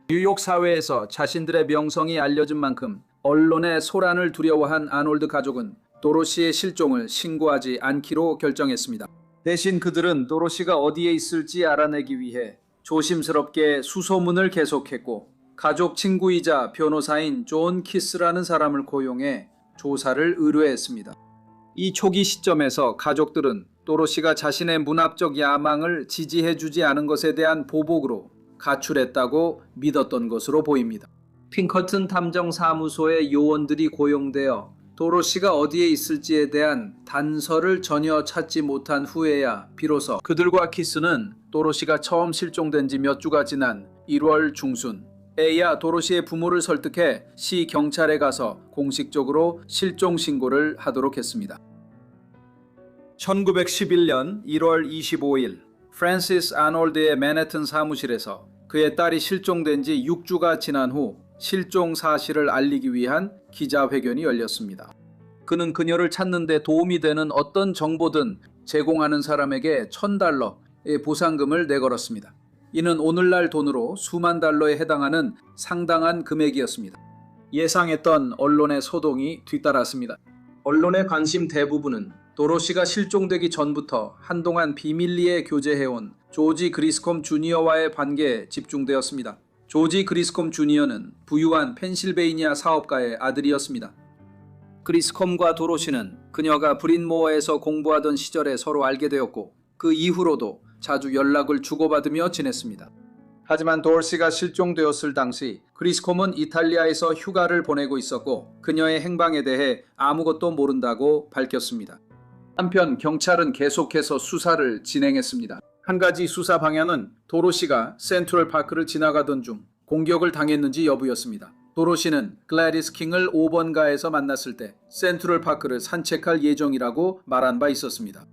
뉴욕 사회에서 자신들의 명성이 알려진 만큼 언론의 소란을 두려워한 아놀드 가족은 도로시의 실종을 신고하지 않기로 결정했습니다. 대신 그들은 도로시가 어디에 있을지 알아내기 위해 조심스럽게 수소문을 계속했고 가족 친구이자 변호사인 존 키스라는 사람을 고용해 조사를 의뢰했습니다. 이 초기 시점에서 가족들은 도로시가 자신의 문학적 야망을 지지해주지 않은 것에 대한 보복으로 가출했다고 믿었던 것으로 보입니다. 핑커튼 탐정사무소의 요원들이 고용되어 도로시가 어디에 있을지에 대한 단서를 전혀 찾지 못한 후에야 비로소 그들과 키스는 도로시가 처음 실종된 지 몇 주가 지난 1월 중순 에야 도로시의 부모를 설득해 시 경찰에 가서 공식적으로 실종 신고를 하도록 했습니다. 1911년 1월 25일 프랜시스 아놀드의 맨해튼 사무실에서 그의 딸이 실종된 지 6주가 지난 후 실종 사실을 알리기 위한 기자회견이 열렸습니다. 그는 그녀를 찾는 데 도움이 되는 어떤 정보든 제공하는 사람에게 $1,000의 보상금을 내걸었습니다. 이는 오늘날 돈으로 수만 달러에 해당하는 상당한 금액이었습니다. 예상했던 언론의 소동이 뒤따랐습니다. 언론의 관심 대부분은 도로시가 실종되기 전부터 한동안 비밀리에 교제해온 조지 그리스콤 주니어와의 관계에 집중되었습니다. 조지 그리스콤 주니어는 부유한 펜실베이니아 사업가의 아들이었습니다. 그리스콤과 도로시는 그녀가 브린모어에서 공부하던 시절에 서로 알게 되었고 그 이후로도 자주 연락을 주고받으며 지냈습니다. 하지만 도로시가 실종되었을 당시 그리스콤은 이탈리아에서 휴가를 보내고 있었고 그녀의 행방에 대해 아무것도 모른다고 밝혔습니다. 한편 경찰은 계속해서 수사를 진행했습니다. 한 가지 수사 방향은 도로시가 센트럴 파크를 지나가던 중 공격을 당했는지 여부였습니다. 도로시는 글래디스 킹을 5번가에서 만났을 때 센트럴 파크를 산책할 예정이라고 말한 바 있었습니다.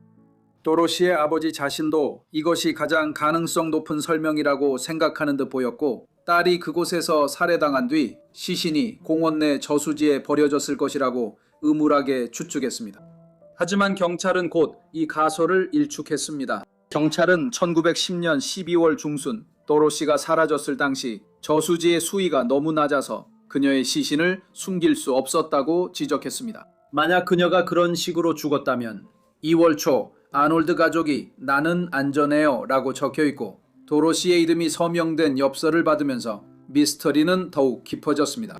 도로시의 아버지 자신도 이것이 가장 가능성 높은 설명이라고 생각하는 듯 보였고 딸이 그곳에서 살해당한 뒤 시신이 공원 내 저수지에 버려졌을 것이라고 음울하게 추측했습니다. 하지만 경찰은 곧 이 가설을 일축했습니다. 경찰은 1910년 12월 중순 도로시가 사라졌을 당시 저수지의 수위가 너무 낮아서 그녀의 시신을 숨길 수 없었다고 지적했습니다. 만약 그녀가 그런 식으로 죽었다면 2월 초 아놀드 가족이 나는 안전해요 라고 적혀있고 도로시의 이름이 서명된 엽서를 받으면서 미스터리는 더욱 깊어졌습니다.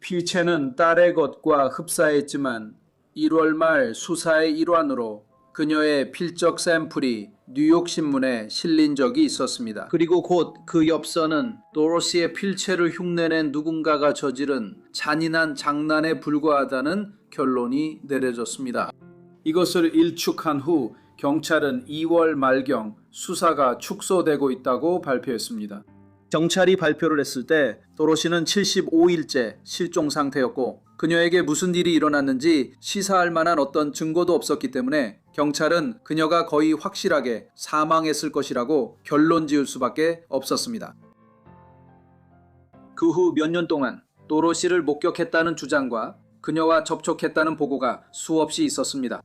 피체는 딸의 것과 흡사했지만 1월 말 수사의 일환으로 그녀의 필적 샘플이 뉴욕신문에 실린 적이 있었습니다. 그리고 곧 그 엽서는 도로시의 필체를 흉내낸 누군가가 저지른 잔인한 장난에 불과하다는 결론이 내려졌습니다. 이것을 일축한 후 경찰은 2월 말경 수사가 축소되고 있다고 발표했습니다. 경찰이 발표를 했을 때 도로시는 75일째 실종 상태였고 그녀에게 무슨 일이 일어났는지 시사할 만한 어떤 증거도 없었기 때문에 경찰은 그녀가 거의 확실하게 사망했을 것이라고 결론 지을 수밖에 없었습니다. 그 후 몇 년 동안 도로시를 목격했다는 주장과 그녀와 접촉했다는 보고가 수없이 있었습니다.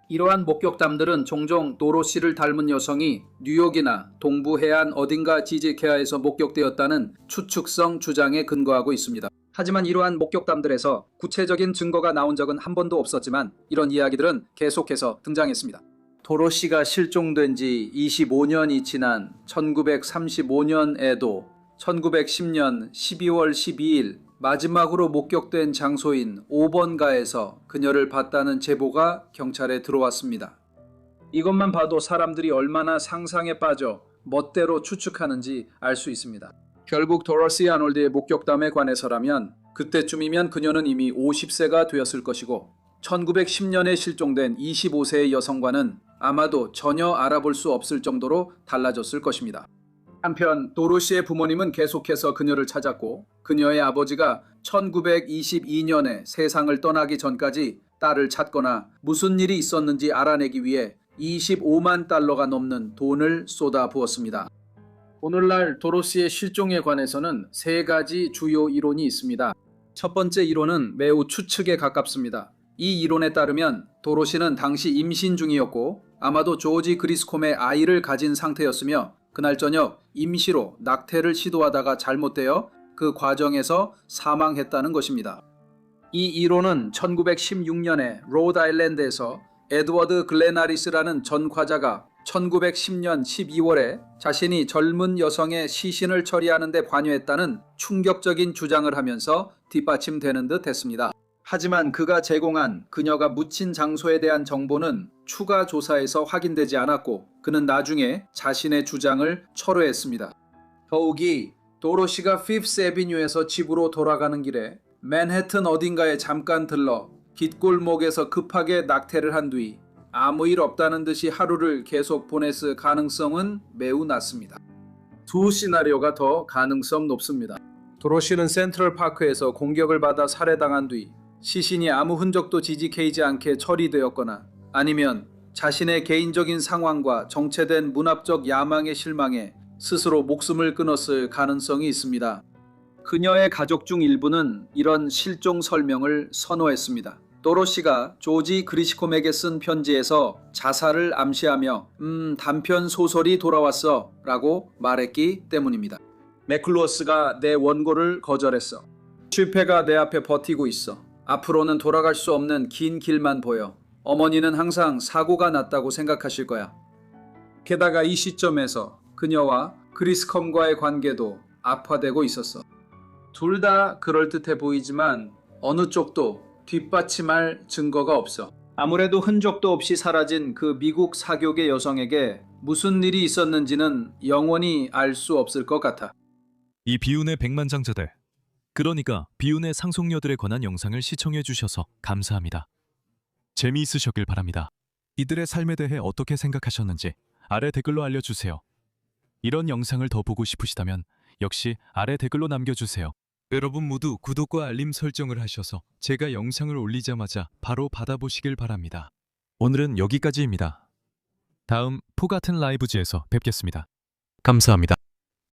이러한 목격담들은 종종 도로시를 닮은 여성이 뉴욕이나 동부 해안 어딘가 지지케아에서 목격되었다는 추측성 주장에 근거하고 있습니다. 하지만 이러한 목격담들에서 구체적인 증거가 나온 적은 한 번도 없었지만 이런 이야기들은 계속해서 등장했습니다. 도로시가 실종된 지 25년이 지난 1935년에도 1910년 12월 12일 마지막으로 목격된 장소인 5번가에서 그녀를 봤다는 제보가 경찰에 들어왔습니다. 이것만 봐도 사람들이 얼마나 상상에 빠져 멋대로 추측하는지 알 수 있습니다. 결국 도로시 아놀드의 목격담에 관해서라면 그때쯤이면 그녀는 이미 50세가 되었을 것이고 1910년에 실종된 25세의 여성과는 아마도 전혀 알아볼 수 없을 정도로 달라졌을 것입니다. 한편 도로시의 부모님은 계속해서 그녀를 찾았고 그녀의 아버지가 1922년에 세상을 떠나기 전까지 딸을 찾거나 무슨 일이 있었는지 알아내기 위해 25만 달러가 넘는 돈을 쏟아부었습니다. 오늘날 도로시의 실종에 관해서는 세 가지 주요 이론이 있습니다. 첫 번째 이론은 매우 추측에 가깝습니다. 이 이론에 따르면 도로시는 당시 임신 중이었고 아마도 조지 그리스콤의 아이를 가진 상태였으며 그날 저녁 임시로 낙태를 시도하다가 잘못되어 그 과정에서 사망했다는 것입니다. 이 이론은 1916년에 로드아일랜드에서 에드워드 글레나리스라는 전과자가 1910년 12월에 자신이 젊은 여성의 시신을 처리하는 데 관여했다는 충격적인 주장을 하면서 뒷받침되는 듯 했습니다. 하지만 그가 제공한 그녀가 묻힌 장소에 대한 정보는 추가 조사에서 확인되지 않았고 그는 나중에 자신의 주장을 철회했습니다. 더욱이 도로시가 피프스 애비뉴에서 집으로 돌아가는 길에 맨해튼 어딘가에 잠깐 들러 깃골목에서 급하게 낙태를 한 뒤 아무 일 없다는 듯이 하루를 계속 보냈을 가능성은 매우 낮습니다. 두 시나리오가 더 가능성 높습니다. 도로시는 센트럴파크에서 공격을 받아 살해당한 뒤 시신이 아무 흔적도 지지케이지 않게 처리되었거나 아니면 자신의 개인적인 상황과 정체된 문학적 야망에 실망해 스스로 목숨을 끊었을 가능성이 있습니다. 그녀의 가족 중 일부는 이런 실종 설명을 선호했습니다. 도로시가 조지 그리시콤에게 쓴 편지에서 자살을 암시하며 단편 소설이 돌아왔어 라고 말했기 때문입니다. 매클루어스가 내 원고를 거절했어. 실패가 내 앞에 버티고 있어. 앞으로는 돌아갈 수 없는 긴 길만 보여. 어머니는 항상 사고가 났다고 생각하실 거야. 게다가 이 시점에서 그녀와 그리스컴과의 관계도 악화되고 있었어. 둘 다 그럴듯해 보이지만 어느 쪽도 뒷받침할 증거가 없어. 아무래도 흔적도 없이 사라진 그 미국 사교계 여성에게 무슨 일이 있었는지는 영원히 알 수 없을 것 같아. 이 비운의 백만장자들, 그러니까 비운의 상속녀들에 관한 영상을 시청해 주셔서 감사합니다. 재미있으셨길 바랍니다. 이들의 삶에 대해 어떻게 생각하셨는지 아래 댓글로 알려주세요. 이런 영상을 더 보고 싶으시다면 역시 아래 댓글로 남겨주세요. 여러분 모두 구독과 알림 설정을 하셔서 제가 영상을 올리자마자 바로 받아보시길 바랍니다. 오늘은 여기까지입니다. 다음 포 같은 라이브즈에서 뵙겠습니다. 감사합니다.